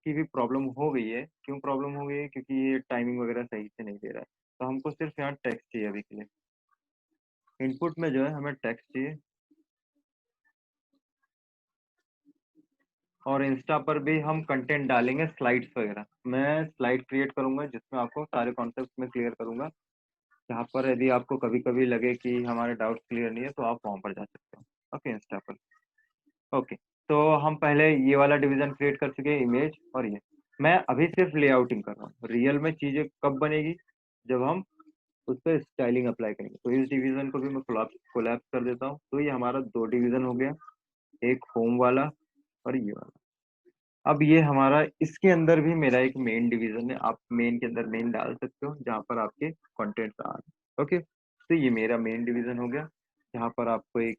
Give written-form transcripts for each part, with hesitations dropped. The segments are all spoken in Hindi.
की भी प्रॉब्लम हो गई है। क्यों प्रॉब्लम हो गई है? क्योंकि ये टाइमिंग वगैरह सही से नहीं दे रहा है। तो हमको सिर्फ यहाँ टेक्स्ट चाहिए अभी के लिए। इनपुट में जो है हमें टेक्स्ट चाहिए, और इंस्टा पर भी हम कंटेंट डालेंगे, स्लाइड्स वगैरह। मैं स्लाइड क्रिएट करूंगा जिसमें आपको सारे कॉन्सेप्ट में क्लियर करूंगा। जहाँ पर यदि आपको कभी कभी लगे कि हमारे डाउट क्लियर नहीं है तो आप वहां पर जा सकते हो। ओके, इंस्टा पर। ओके, तो हम पहले ये वाला डिवीजन क्रिएट कर चुके हैं, इमेज और ये। मैं अभी सिर्फ लेआउटिंग कर रहा हूँ। रियल में चीजें कब बनेगी? जब हम उस पर स्टाइलिंग अप्लाई करेंगे। तो इस डिवीजन को भी मैं कोलैप्स कर देता हूँ। तो ये हमारा दो डिवीजन हो गया, एक होम वाला और ये वाला। अब ये हमारा, इसके अंदर भी मेरा एक मेन डिवीजन है। आप मेन के अंदर मेन डाल सकते हो जहाँ पर आपके कंटेंट आ रहे हैं। ओके, तो ये मेरा मेन डिवीजन हो गया। जहाँ पर आपको एक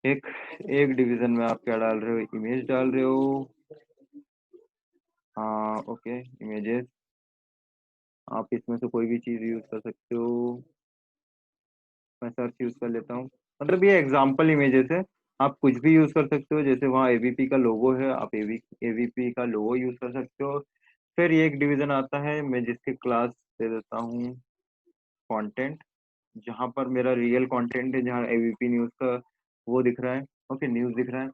एक एक डिवीजन में आप क्या डाल रहे हो? इमेज डाल रहे हो। हाँ, ओके, इमेजेस। आप इसमें से कोई भी चीज यूज कर सकते हो। मैं सर्च यूज कर लेता हूँ। मतलब ये एग्जाम्पल इमेजेस है, आप कुछ भी यूज कर सकते हो। जैसे वहाँ एवीपी का लोगो है, आप एवीपी का लोगो यूज कर सकते हो। फिर ये एक डिवीजन आता है, मैं जिसके क्लास दे देता हूँ कंटेंट, जहाँ पर मेरा रियल कंटेंट है, जहाँ एवीपी न्यूज का वो दिख रहा है। ओके, न्यूज दिख रहा है।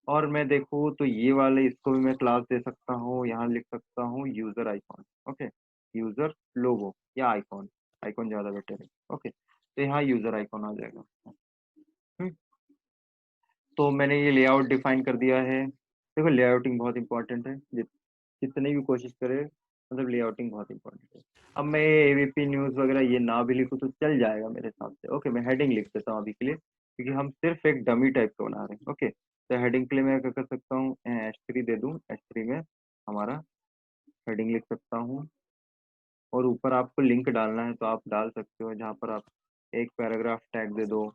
और मैं देखूँ तो ये वाले, इसको भी मैं क्लास दे सकता हूँ। यहाँ लिख सकता हूँ यूजर आइकॉन। ओके, यूजर लोगो या आइकॉन, आइकॉन ज्यादा बेटर है। ओके, तो यहाँ यूजर आइकॉन आ जाएगा। हम्म, तो मैंने ये लेआउट डिफाइन कर दिया है। देखो, लेआउटिंग बहुत इंपॉर्टेंट है। जितनी भी कोशिश करे, मतलब लेआउटिंग बहुत इंपॉर्टेंट है। अब मैं एवीपी न्यूज वगैरह ये ना भी लिखूँ तो चल जाएगा मेरे हिसाब से। ओके, मैं हेडिंग लिख देता हूँ अभी के लिए, क्योंकि हम सिर्फ एक डमी टाइप का बना रहे हैं। ओके, तो हेडिंग के लिए मैं क्या कर सकता हूँ? H3 दे दूँ। H3 में हमारा हेडिंग लिख सकता हूँ। और ऊपर आपको लिंक डालना है तो आप डाल सकते हो, जहाँ पर आप एक पैराग्राफ टैग दे दो,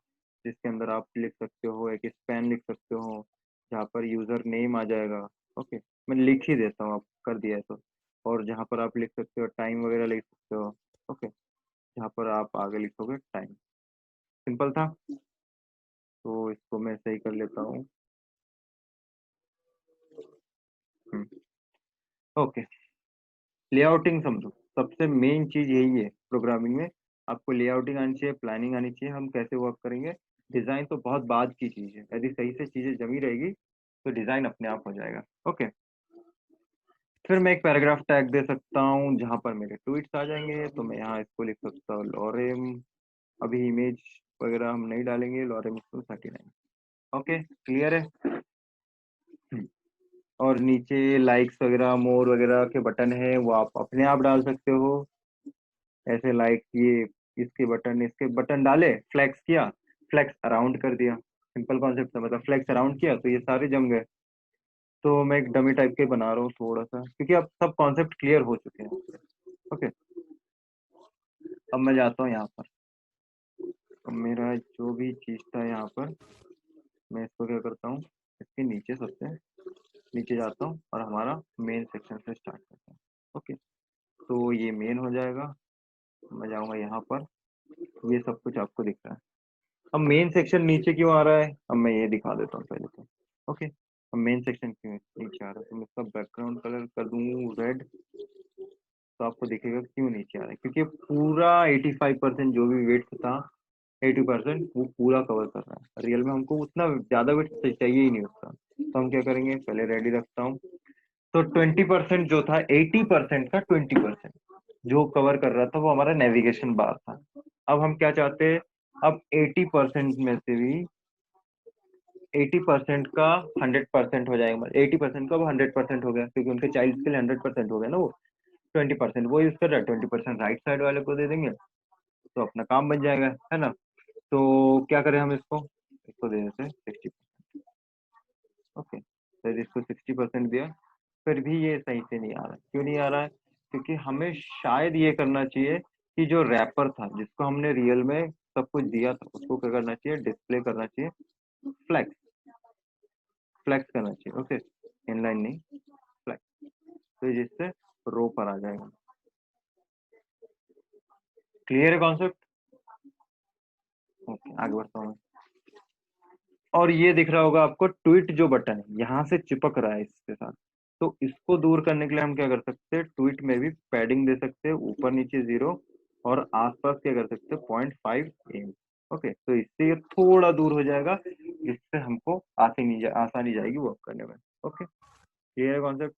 जिसके अंदर आप लिख सकते हो, एक स्पैन लिख सकते हो, जहाँ पर यूजर नेम आ जाएगा। ओके, मैं लिख ही देता हूँ, आप कर दिया है तो। और जहाँ पर आप लिख सकते हो टाइम वगैरह लिख सकते हो। ओके, जहाँ पर आप आगे लिखोगे टाइम। सिंपल था। तो इसको मैं सही कर लेता हूँ। ओके, लेआउटिंग समझो, सबसे मेन चीज यही है प्रोग्रामिंग में। आपको लेआउटिंग आनी चाहिए, प्लानिंग आनी चाहिए, हम कैसे वर्क करेंगे। डिजाइन तो बहुत बाद की चीज है। यदि सही से चीजें जमी रहेगी तो डिजाइन अपने आप हो जाएगा। ओके, फिर मैं एक पैराग्राफ टैग दे सकता हूँ जहां पर मेरे ट्वीट्स आ जाएंगे। तो मैं यहाँ इसको लिख सकता हूँ लॉरेम। अभी इमेज वगैरह हम नहीं डालेंगे, लॉरेम 39। ओके, क्लियर है। और नीचे लाइक्स वगैरह, मोर वगैरह के बटन है, वो आप अपने आप डाल सकते हो। ऐसे लाइक ये इसके बटन डाले, फ्लेक्स किया, फ्लेक्स अराउंड कर दिया। सिंपल कॉन्सेप्ट है, मतलब फ्लेक्स अराउंड किया तो ये सारे जम गए। तो मैं एक डमी टाइप के बना रहा हूँ थोड़ा सा, क्योंकि अब सब कॉन्सेप्ट क्लियर हो चुके हैं। ओके, अब मैं जाता हूँ यहाँ पर। अब मेरा जो भी चीज था यहाँ पर, मैं इसको क्या करता हूँ, इसके नीचे सबसे नीचे जाता हूँ और हमारा मेन सेक्शन से स्टार्ट करता हूँ। ओके, तो ये मेन हो जाएगा। मैं जाऊँगा यहाँ पर, ये सब कुछ आपको दिख रहा है। अब मेन सेक्शन नीचे क्यों आ रहा है, अब मैं ये दिखा देता हूँ पहले तो। ओके, अब मेन सेक्शन क्यों नीचे आ रहा है, तो मैं इसका बैकग्राउंड कलर कर दूँ रेड। तो आपको दिखेगा क्यों नीचे आ रहा है, क्योंकि पूरा 85% जो भी वेट था, 80% वो पूरा कवर कर रहा है। रियल में हमको उतना ज्यादा वेट चाहिए ही नहीं उसका। तो हम क्या करेंगे, पहले रेडी रखता हूँ। तो 20% जो था, 80% का 20% जो कवर कर रहा था वो हमारा नेविगेशन बार था। अब हम क्या चाहते हैं, अब 80% में से भी 80% का 100% हो जाएगा। 80% का वो 100% हो गया, क्योंकि उनके चाइल्ड के लिए 100% हो गया ना वो। 20% वो यूज कर रहा है, 20% राइट साइड वाले को दे देंगे, तो अपना काम बन जाएगा, है ना। तो क्या करें हम इसको, इसको दे देते हैं 60%। ओके, तो इसको 60% दिया, फिर भी ये सही से नहीं आ रहा है। क्यों नहीं आ रहा है? क्योंकि हमें शायद ये करना चाहिए कि जो रैपर था, जिसको हमने रियल में सब कुछ दिया था, उसको क्या करना चाहिए, डिस्प्ले करना चाहिए फ्लैक्स। फ्लैक्स करना चाहिए। ओके, इनलाइन नहीं, फ्लैक्स। तो जिससे रो पर आ जाएगा। क्लियर है कॉन्सेप्ट? ओके, आगे बढ़ता हूँ। और ये दिख रहा होगा आपको, ट्वीट जो बटन है यहाँ से चिपक रहा है इसके साथ। तो इसको दूर करने के लिए हम क्या कर सकते हैं, ट्वीट में भी पैडिंग दे सकते हैं, ऊपर नीचे 0 और आसपास क्या कर सकते हैं 0.5 एम। ओके, तो इससे ये थोड़ा दूर हो जाएगा, जिससे हमको आसानी जाएगी वर्क करने में। ओके, क्लियर है कॉन्सेप्ट।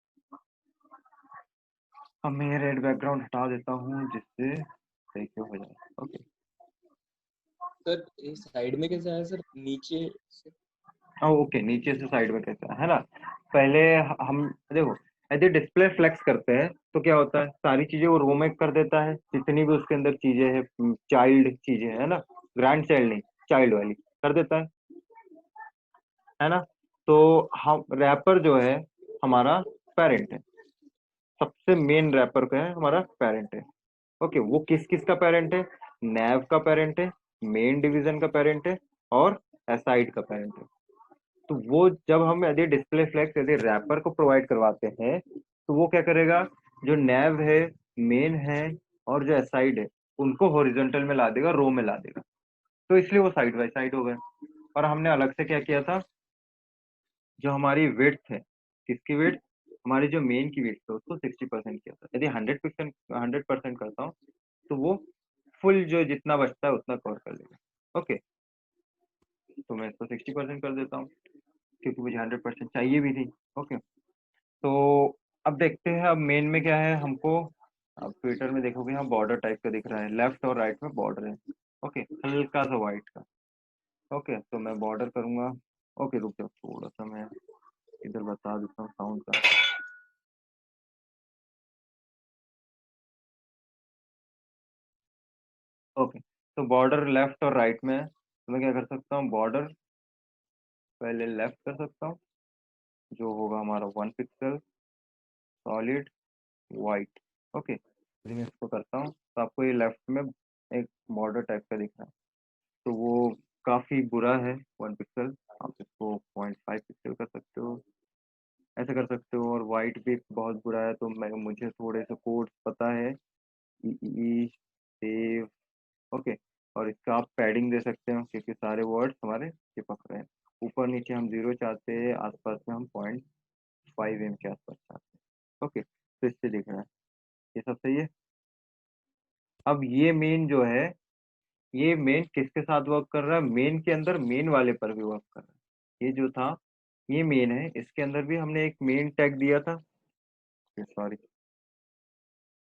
अब मैं ये रेड बैकग्राउंड हटा देता हूँ जिससे सही से हो जाए। ओके सर ये साइड में कैसे आया सर, नीचे से? ओके, नीचे से साइड में कैसा है ना, पहले हम देखो, यदि डिस्प्ले फ्लेक्स करते हैं तो क्या होता है, सारी चीजें वो रो में कर देता है, जितनी भी उसके अंदर चीजें हैं, चाइल्ड चीजें है ना, ग्रैंड चाइल्ड नहीं, चाइल्ड वाली कर देता है ना। तो हम रैपर जो है हमारा पेरेंट है, सबसे मेन रैपर का है हमारा पेरेंट है। ओके, वो किस किस का पेरेंट है, नैव का पेरेंट है, मेन डिवीजन का पेरेंट है, और एसाइड का पेरेंट है। तो वो जब हम यदि डिस्प्ले फ्लेक्स यदि रैपर को प्रोवाइड करवाते हैं, तो वो क्या करेगा, जो नैव है, मेन है, और जो एसाइड है, उनको हॉरिजॉन्टल में ला देगा, रो में ला देगा। तो इसलिए वो साइड बाय साइड हो गए। और हमने अलग से क्या किया था, जो हमारी विड्थ है, किसकी विड्थ, हमारी जो मेन की विड्थ है उसको 60% किया था। यदि 100% करता हूँ तो वो फुल जो जितना बचता है उतना कवर कर लेगा। ओके, तो मैं इसको 60% कर देता हूँ, क्योंकि मुझे 100% चाहिए भी थी। ओके, तो अब देखते हैं, अब मेन में क्या है हमको। अब ट्विटर में देखोगे यहाँ बॉर्डर टाइप का दिख रहा है, लेफ्ट और राइट में बॉर्डर है। ओके, हल्का सा व्हाइट का। ओके, तो मैं बॉर्डर करूंगा। ओके, रुक जाओ थोड़ा सा, मैं इधर बता देता हूँ साउंड का। ओके, तो बॉर्डर लेफ्ट और राइट में है, तो मैं क्या कर सकता हूँ, बॉर्डर पहले लेफ्ट कर सकता हूँ, जो होगा हमारा 1 पिक्सल सॉलिड वाइट। ओके, यदि मैं इसको करता हूँ तो आपको ये लेफ्ट में एक बॉर्डर टाइप का दिख रहा है, तो वो काफी बुरा है 1 पिक्सल। आप इसको 0.5 पिक्सल कर सकते हो, ऐसे कर सकते हो। और वाइट भी बहुत बुरा है, तो मैं मुझे थोड़े से कोड्स पता है, ई सेव। ओके, और इसका आप पैडिंग दे सकते हो, क्योंकि सारे वर्ड्स हमारे चिपक रहे हैं। ऊपर नीचे हम 0 चाहते हैं, आसपास में हम 0.5 एम के आसपास चाहते हैं। ओके, तो इससे दिख रहा है, ये सब सही है। अब ये मेन जो है, ये मेन किसके साथ वर्क कर रहा है, मेन के अंदर मेन वाले पर भी वर्क कर रहा है। ये जो था, ये मेन है, इसके अंदर भी हमने एक मेन टैग दिया था, सॉरी,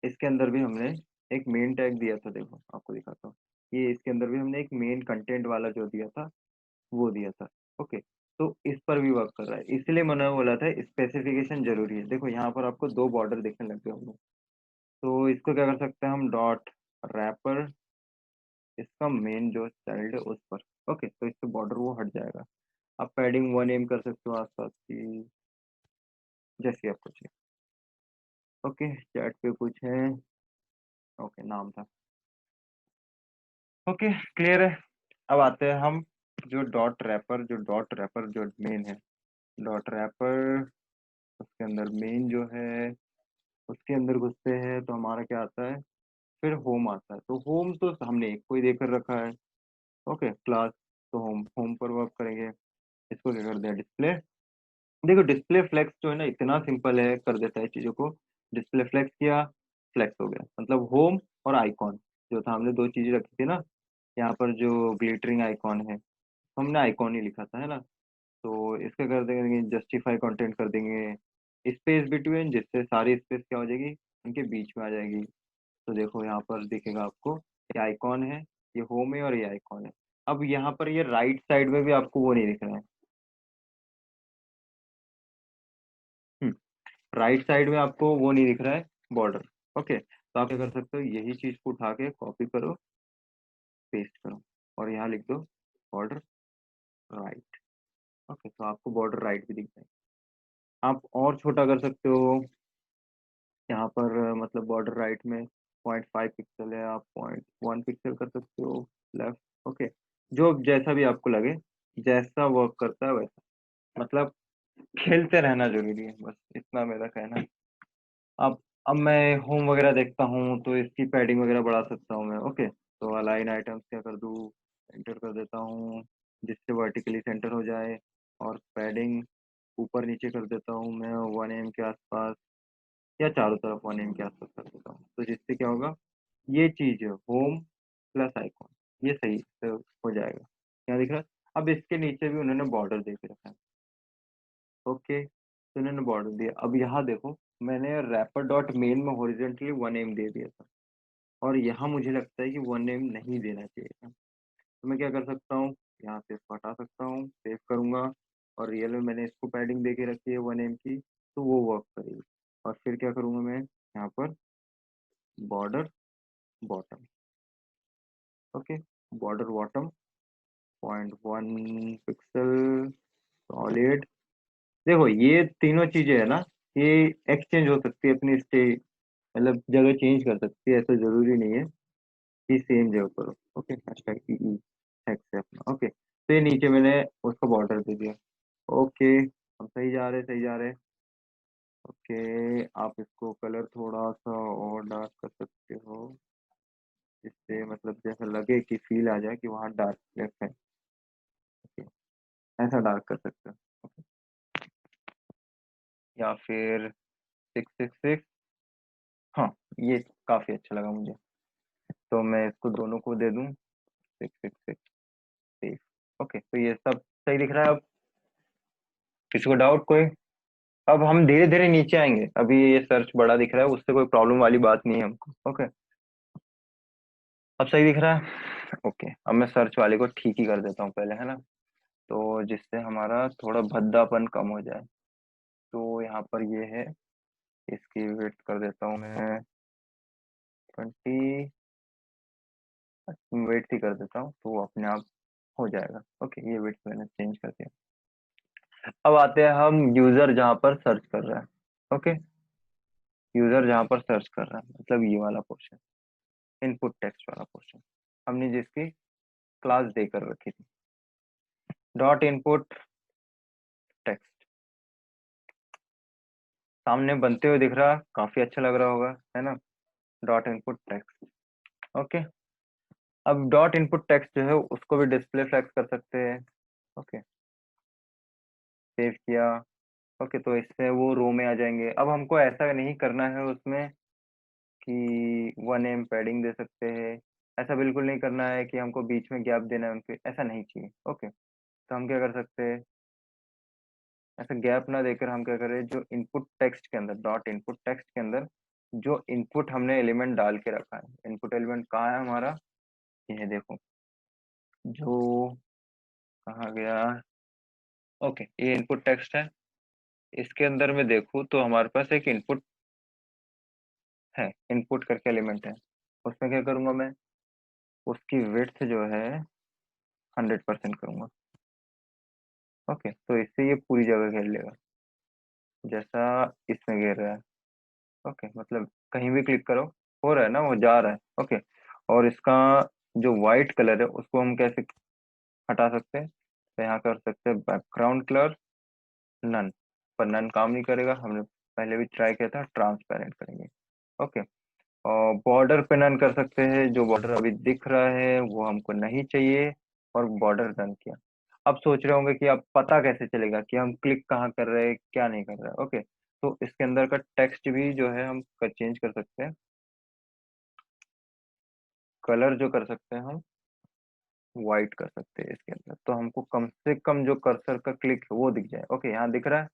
इसके अंदर भी हमने एक मेन टैग दिया था, देखो आपको दिखाता हूँ। ये इसके अंदर भी हमने एक मेन कंटेंट वाला जो दिया था वो दिया था। ओके, तो इस पर भी वर्क कर रहा है, इसलिए मैंने बोला था स्पेसिफिकेशन जरूरी है। देखो यहाँ पर आपको दो बॉर्डर दिखने लग गए होंगे, तो इसको क्या कर सकते हैं हम, डॉट रैपर, इसका मेन जो चाइल्ड है उस पर। ओके, तो इससे बॉर्डर वो हट जाएगा। आप पैडिंग 1 एम कर सकते हो आसपास की, जैसे आपको चाहिए। ओके, चैट पे कुछ है। ओके, नाम था। ओके, क्लियर है। अब आते हैं हम, जो डॉट रैपर जो मेन है, डॉट रैपर, उसके अंदर मेन जो है, उसके अंदर घुसते हैं तो हमारा क्या आता है, फिर होम आता है। तो होम तो हमने एक कोई देकर रखा है। ओके, क्लास, तो होम होम पर वर्क करेंगे। इसको क्या कर दिया, डिस्प्ले। देखो डिस्प्ले फ्लेक्स जो है ना, इतना सिंपल है, कर देता है चीजों को। डिस्प्ले फ्लेक्स किया, फ्लेक्स हो गया, मतलब होम और आइकॉन जो था, हमने दो चीजें रखी थी ना, यहाँ पर जो ग्लिटरिंग आइकॉन है, हमने आइकॉन ही लिखा था, है ना। तो इसका कर देंगे जस्टिफाई कंटेंट कर देंगे, स्पेस बिटवीन, जिससे सारी स्पेस क्या हो जाएगी, उनके बीच में आ जाएगी। तो देखो यहाँ पर दिखेगा आपको, ये आइकॉन है, ये होम है, और ये आइकॉन है। अब यहाँ पर ये राइट साइड में भी आपको वो नहीं दिख रहा है, राइट साइड में आपको वो नहीं दिख रहा है, बॉर्डर। ओके, तो आप क्या कर सकते हो, यही चीज को उठा के कॉपी करो, पेस्ट करो, और यहाँ लिख दो बॉर्डर राइट। ओके, तो आपको बॉर्डर राइट भी दिख जाएगा। आप और छोटा कर सकते हो, यहाँ पर मतलब बॉर्डर राइट में 0.5 पिक्सल है, आप 0.1 पिक्सल कर सकते हो लेफ्ट। ओके, जो जैसा भी आपको लगे, जैसा वर्क करता है वैसा, मतलब खेलते रहना जरूरी है, बस इतना मेरा कहना है। अब मैं होम वगैरह देखता हूँ तो इसकी पैडिंग वगैरह बढ़ा सकता हूँ मैं। ओके, तो अलाइन आइटम्स क्या कर दूँ, एंटर कर देता हूँ, जिससे वर्टिकली सेंटर हो जाए, और पैडिंग ऊपर नीचे कर देता हूँ मैं 1 mm के आसपास, या चारों तरफ 1 mm के आसपास कर देता हूँ, तो जिससे क्या होगा, ये चीज है होम प्लस आइकॉन, ये सही से हो जाएगा। यहाँ दिख रहा है। अब इसके नीचे भी उन्होंने बॉर्डर दे के रखा है। ओके, तो उन्होंने बॉर्डर दिया। अब यहाँ देखो, मैंने रैपर डॉट मेन में हॉरिजेंटली 1 mm दे दिया था, और यहाँ मुझे लगता है कि 1 mm नहीं देना चाहिए था। तो मैं क्या कर सकता हूँ, यहाँ से इसको हटा सकता हूँ, सेव करूंगा, और रियल में मैंने इसको पैडिंग दे के रखी है 1 mm की, तो वो वर्क करेगी। और फिर क्या करूंगा मैं, यहाँ पर border bottom. Okay, border bottom 0.1 pixel solid. देखो ये तीनों चीजें है ना, ये एक्सचेंज हो सकती है अपनी स्टेट, मतलब जगह चेंज कर सकती है, ऐसा जरूरी नहीं है कि सेम जगह करो। ओके, हैशटैग ई टैक्स है अपना। ओके, तो ये नीचे मैंने उसका बॉर्डर दे दिया। ओके, हम सही जा रहे, सही जा रहे। ओके, आप इसको कलर थोड़ा सा और डार्क कर सकते हो, जिससे मतलब जैसा लगे कि फील आ जाए कि वहाँ डार्क है। ओके, ऐसा डार्क कर सकते हो। ओके, या फिर 666। हाँ, ये काफी अच्छा लगा मुझे, तो मैं इसको दोनों को दे दूं 666। ओके, तो ये सब सही दिख रहा है। अब किसी को डाउट कोई? अब हम धीरे धीरे नीचे आएंगे, अभी ये सर्च बड़ा दिख रहा है, उससे कोई प्रॉब्लम वाली बात नहीं है हमको। ओके, अब सही दिख रहा है। ओके, अब मैं सर्च वाले को ठीक ही कर देता हूँ पहले, है ना, तो जिससे हमारा थोड़ा भद्दापन कम हो जाए। तो यहाँ पर ये है, इसकी वेट कर देता हूँ मैं 20, वेट ही कर देता हूँ, तो वो अपने आप हो जाएगा। ओके, ये वेट मैंने चेंज कर दिया। अब आते हैं हम यूजर जहाँ पर सर्च कर रहा है। ओके, यूजर जहाँ पर सर्च कर रहा है, मतलब ये वाला पोर्शन, इनपुट टेक्स्ट वाला पोर्शन, हमने जिसकी क्लास देकर रखी थी, डॉट इनपुट टेक्स्ट, सामने बनते हुए दिख रहा, काफी अच्छा लग रहा होगा, है ना, डॉट इनपुट टेक्स्ट। ओके, अब डॉट इनपुट टेक्स्ट जो है उसको भी डिस्प्ले फ्लैक्स कर सकते हैं। ओके, सेव किया। ओके, तो इससे वो रो में आ जाएंगे। अब हमको ऐसा नहीं करना है उसमें कि 1 mm पैडिंग दे सकते हैं, ऐसा बिल्कुल नहीं करना है कि हमको बीच में गैप देना है उनके, ऐसा नहीं चाहिए। ओके, तो हम क्या कर सकते हैं, ऐसा गैप ना देकर हम क्या करें, जो इनपुट टेक्स्ट के अंदर, डॉट इनपुट टेक्स्ट के अंदर जो इनपुट हमने एलिमेंट डाल के रखा है, इनपुट एलिमेंट कहाँ है हमारा, ये है देखो, जो कहाँ गया। ओके, ये इनपुट टेक्स्ट है, इसके अंदर में देखूँ तो हमारे पास एक इनपुट है, इनपुट करके एलिमेंट है। उसमें क्या करूंगा मैं, उसकी विड्थ जो है 100% करूंगा। ओके, तो इससे ये पूरी जगह घेर लेगा, जैसा इसमें घेर रहा है। ओके, मतलब कहीं भी क्लिक करो, हो रहा है ना, वो जा रहा है। ओके, और इसका जो वाइट कलर है उसको हम कैसे हटा सकते हैं, तो यहाँ कर सकते हैं बैकग्राउंड कलर नन, पर नन काम नहीं करेगा, हमने पहले भी ट्राई किया था, ट्रांसपेरेंट करेंगे। ओके, और बॉर्डर पे नन कर सकते हैं, जो बॉर्डर अभी दिख रहा है वो हमको नहीं चाहिए, और बॉर्डर डन किया। अब सोच रहे होंगे कि अब पता कैसे चलेगा कि हम क्लिक कहाँ कर रहे हैं, क्या नहीं कर रहे हैं। ओके, तो इसके अंदर का टेक्स्ट भी जो है हम चेंज कर सकते हैं, कलर जो कर सकते हैं हम वाइट कर सकते हैं इसके अंदर, तो हमको कम से कम जो कर्सर का क्लिक है वो दिख जाए। ओके, यहाँ दिख रहा है।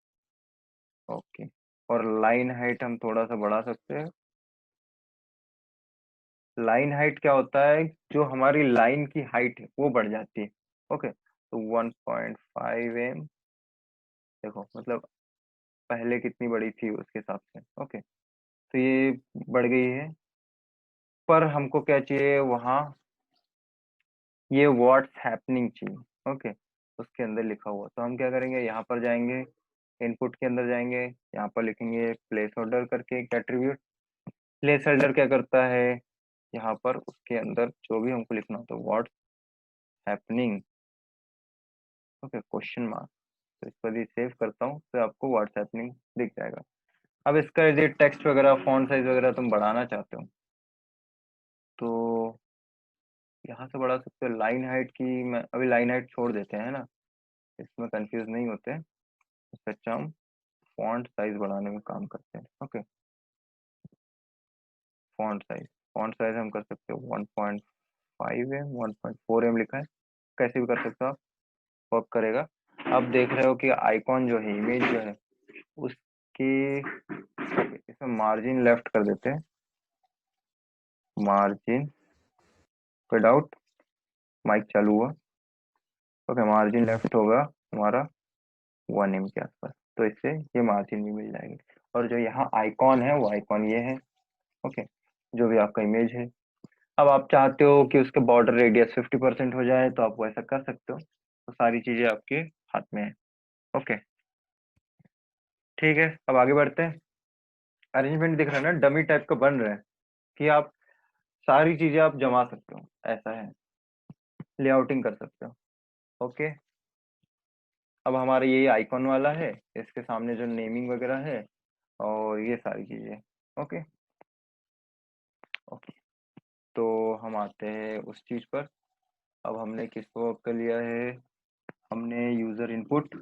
ओके, और लाइन हाइट हम थोड़ा सा बढ़ा सकते हैं। लाइन हाइट क्या होता है, जो हमारी लाइन की हाइट है वो बढ़ जाती है। ओके, तो 1.5 m, देखो मतलब पहले कितनी बड़ी थी उसके हिसाब से। ओके, तो ये बढ़ गई है, पर हमको क्या चाहिए वहाँ, ये व्हाट्स हैपनिंग चाहिए। ओके, उसके अंदर लिखा हुआ, तो हम क्या करेंगे, यहाँ पर जाएंगे, इनपुट के अंदर जाएंगे, यहाँ पर लिखेंगे प्लेस होल्डर करके एक एट्रीब्यूट। प्लेस होल्डर क्या करता है, यहाँ पर उसके अंदर जो भी हमको लिखना होता है, what's happening, okay, question mark. तो इस पर भी सेव करता हूँ, तो आपको व्हाट्स हैपनिंग दिख जाएगा। अब इसका यदि टेक्स्ट वगैरह फॉन्ट साइज वगैरह तुम बढ़ाना चाहते हो, तो यहाँ से बढ़ा सकते हो। लाइन हाइट की मैं अभी लाइन हाइट छोड़ देते हैं, है ना, इसमें कंफ्यूज नहीं होते। इससे अच्छा हम फॉन्ट साइज बढ़ाने में काम करते हैं। ओके, फॉन्ट साइज हम कर सकते हो 1.5 एम, 1.4 एम लिखा है, कैसे भी कर सकते हो आप, वर्क करेगा। अब देख रहे हो कि आइकॉन जो है, इमेज जो है उसकी, इसमें मार्जिन लेफ्ट कर देते हैं, मार्जिन, कोई डाउट? माइक चालू हुआ? ओके, मार्जिन लेफ्ट होगा हमारा 1 एम के आसपास, तो इससे ये मार्जिन भी मिल जाएगी। और जो यहाँ आइकॉन है वो आइकॉन ये है। ओके, जो भी आपका इमेज है। अब आप चाहते हो कि उसके बॉर्डर रेडियस 50% हो जाए तो आप वैसा कर सकते हो, तो सारी चीजें आपके हाथ में है। ओके, ठीक है, अब आगे बढ़ते हैं। अरेंजमेंट दिख रहा है ना, डमी टाइप का बन रहा है कि आप सारी चीजें आप जमा सकते हो, ऐसा है, लेआउटिंग कर सकते हो। ओके, अब हमारा ये आइकॉन वाला है, इसके सामने जो नेमिंग वगैरह है और ये सारी चीजें। ओके ओके, तो हम आते हैं उस चीज पर। अब हमने किसको ऑफ कर लिया है, हमने यूजर इनपुट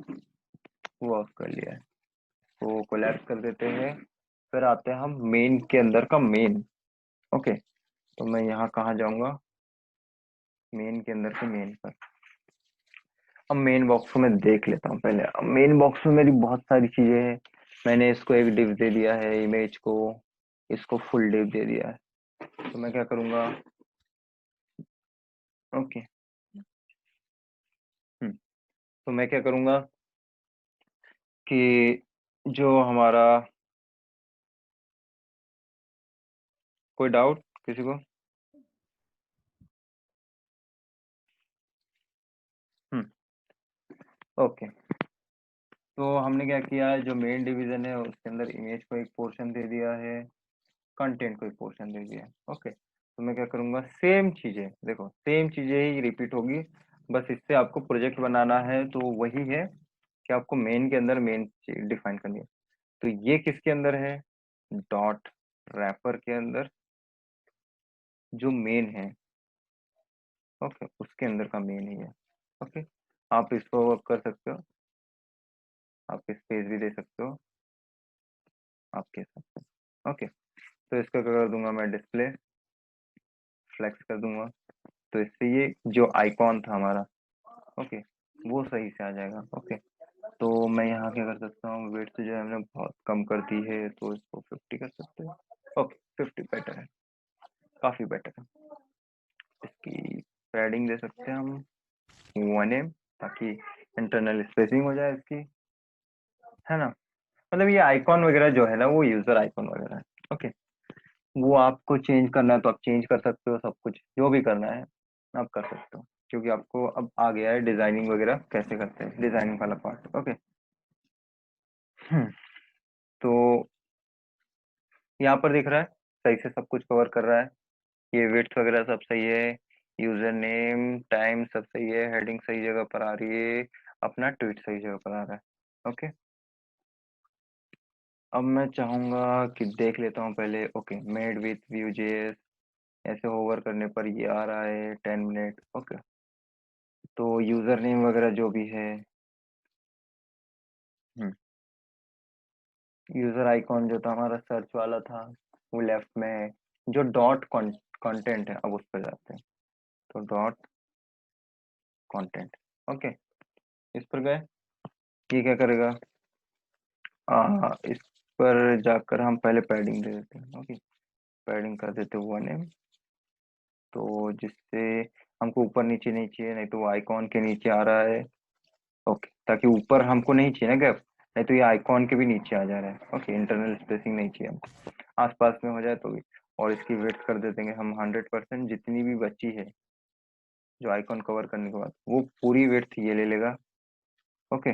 वो ऑफ कर लिया है, तो कोलैप्स कर देते हैं। फिर आते हैं हम मेन के अंदर का मेन। ओके, तो मैं यहाँ कहाँ जाऊँगा, मेन के अंदर के मेन पर। अब मेन बॉक्स को मैं देख लेता हूँ पहले। अब मेन बॉक्स में मेरी बहुत सारी चीजें हैं। मैंने इसको एक डिव दे दिया है, इमेज को, इसको फुल डिव दे दिया है। तो मैं क्या करूँगा, ओके, तो मैं क्या करूँगा कि जो हमारा, कोई डाउट किसी को? हम्म, ओके, तो हमने क्या किया है, जो मेन डिवीजन है उसके अंदर इमेज को एक पोर्शन दे दिया है, कंटेंट को एक पोर्शन दे दिया है। ओके, तो मैं क्या करूंगा, सेम चीजें, देखो सेम चीजें ही रिपीट होगी, बस इससे आपको प्रोजेक्ट बनाना है तो वही है कि आपको मेन के अंदर मेन डिफाइन करनी है। तो ये किसके अंदर है, डॉट रैपर के अंदर जो मेन है। ओके, उसके अंदर का मेन ही है। ओके, आप इसको वर्क कर सकते हो, आप स्पेस भी दे सकते हो, आप कह सकते हो। ओके, तो इसका क्या कर दूंगा मैं, डिस्प्ले फ्लेक्स कर दूंगा, तो इससे ये जो आइकॉन था हमारा, ओके, वो सही से आ जाएगा। ओके, तो मैं यहाँ क्या कर सकता हूँ, वेट जो है हमने बहुत कम कर दी है, तो इसको 50 कर सकते हैं। ओके, 50 बेटर है, काफी बेटर है। इसकी पैडिंग दे सकते हैं हम 1 एम, ताकि इंटरनल स्पेसिंग हो जाए इसकी, है ना। मतलब ये आइकॉन वगैरह जो है ना, वो यूजर आइकॉन वगैरह है। ओके, वो आपको चेंज करना है तो आप चेंज कर सकते हो, सब कुछ जो भी करना है आप कर सकते हो, क्योंकि आपको अब आ गया है डिजाइनिंग वगैरह कैसे करते हैं, डिजाइनिंग वाला पार्ट। ओके, तो यहाँ पर दिख रहा है सही से सब कुछ कवर कर रहा है, ये विड्थ वगैरह सब सही है, यूजर नेम टाइम सब सही है, हेडिंग सही जगह पर आ रही है, अपना ट्वीट सही जगह पर आ रहा है। ओके, अब मैं चाहूंगा कि देख लेता हूँ पहले। ओके, मेड विथ Vue.js, ऐसे होवर करने पर ये आ रहा है 10 मिनट। ओके, तो यूजर नेम वगैरह जो भी है, यूजर आइकॉन जो था हमारा सर्च वाला था वो लेफ्ट में है। जो डॉट कंटेंट है, अब उस पर जाते हैं, तो डॉट कंटेंट। ओके, इस पर गए, ये क्या करेगा, इस पर जाकर हम पहले पैडिंग दे देते हैं। ओके, पैडिंग कर देते हैं 1 एम, तो जिससे हमको ऊपर नीचे नहीं चाहिए, नहीं तो वो आइकॉन के नीचे आ रहा है। ओके, ताकि ऊपर हमको नहीं चाहिए ना गैप, नहीं तो ये आइकॉन के भी नीचे आ जा रहा है। ओके, इंटरनल स्पेसिंग नहीं चाहिए हमको, आसपास में हो जाए तो भी। और इसकी वेट कर देते हैं हम 100%, जितनी भी बची है जो आइकॉन कवर करने के बाद वो पूरी वेट ये ले लेगा। ओके,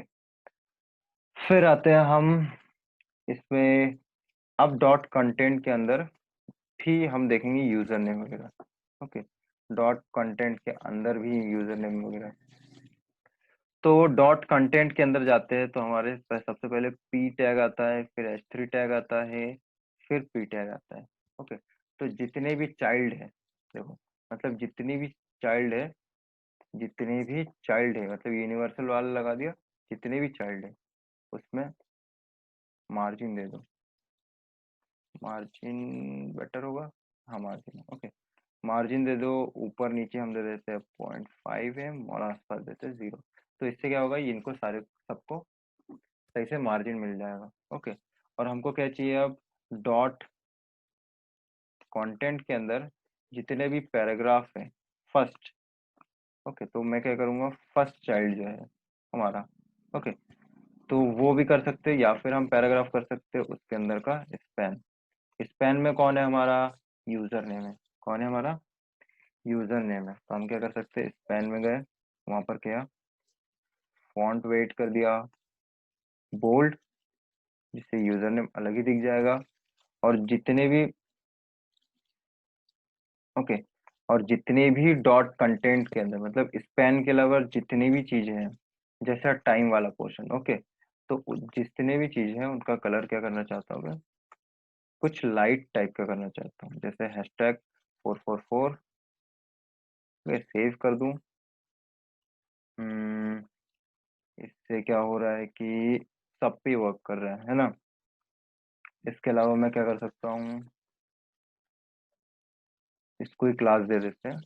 फिर आते हैं हम इसमें, अब डॉट कंटेंट के अंदर भी हम देखेंगे यूजर नेम वगैरह। ओके, डॉट कंटेंट के अंदर भी यूजर नेम वगैरह, तो डॉट कंटेंट के अंदर जाते हैं तो हमारे सबसे पहले पी टैग आता है, फिर H3 टैग आता है, फिर पी टैग आता है। ओके, तो जितने भी चाइल्ड है, देखो, मतलब जितनी भी चाइल्ड है, जितने भी चाइल्ड है, मतलब यूनिवर्सल वाला लगा दिया, जितने भी चाइल्ड है। उसमें मार्जिन दे दो, मार्जिन बेटर होगा, हाँ मार्जिन, ओके मार्जिन दे दो। ऊपर नीचे हम दे देते हैं 0.5 और आसपास देते हैं 0। तो इससे क्या होगा, इनको सारे सबको सही से मार्जिन मिल जाएगा। ओके, और हमको क्या चाहिए अब, डॉट कंटेंट के अंदर जितने भी पैराग्राफ हैं फर्स्ट, ओके तो मैं क्या करूँगा, फर्स्ट चाइल्ड जो है हमारा, ओके तो वो भी कर सकते हैं, या फिर हम पैराग्राफ कर सकते हैं उसके अंदर का स्पैन। स्पैन में कौन है हमारा, यूजर नेम है। कौन है हमारा, यूजर नेम है। तो हम क्या कर सकते हैं, स्पैन में गए, वहां पर क्या, फॉन्ट वेट कर दिया बोल्ड, जिससे यूजर नेम अलग ही दिख जाएगा। और जितने भी, ओके और जितने भी डॉट कंटेंट के अंदर, मतलब स्पैन के अलावा जितनी भी चीजें हैं, जैसा टाइम वाला पोर्शन, ओके तो जितने भी चीजें हैं उनका कलर क्या करना चाहता हूँ मैं, कुछ लाइट टाइप का करना चाहता हूँ, जैसे हैशटैग 444। मैं सेव कर दूं। हम्म, इससे क्या हो रहा है कि सब पे वर्क कर रहा है ना। इसके अलावा मैं क्या कर सकता हूँ, इसको ही क्लास दे देते हैं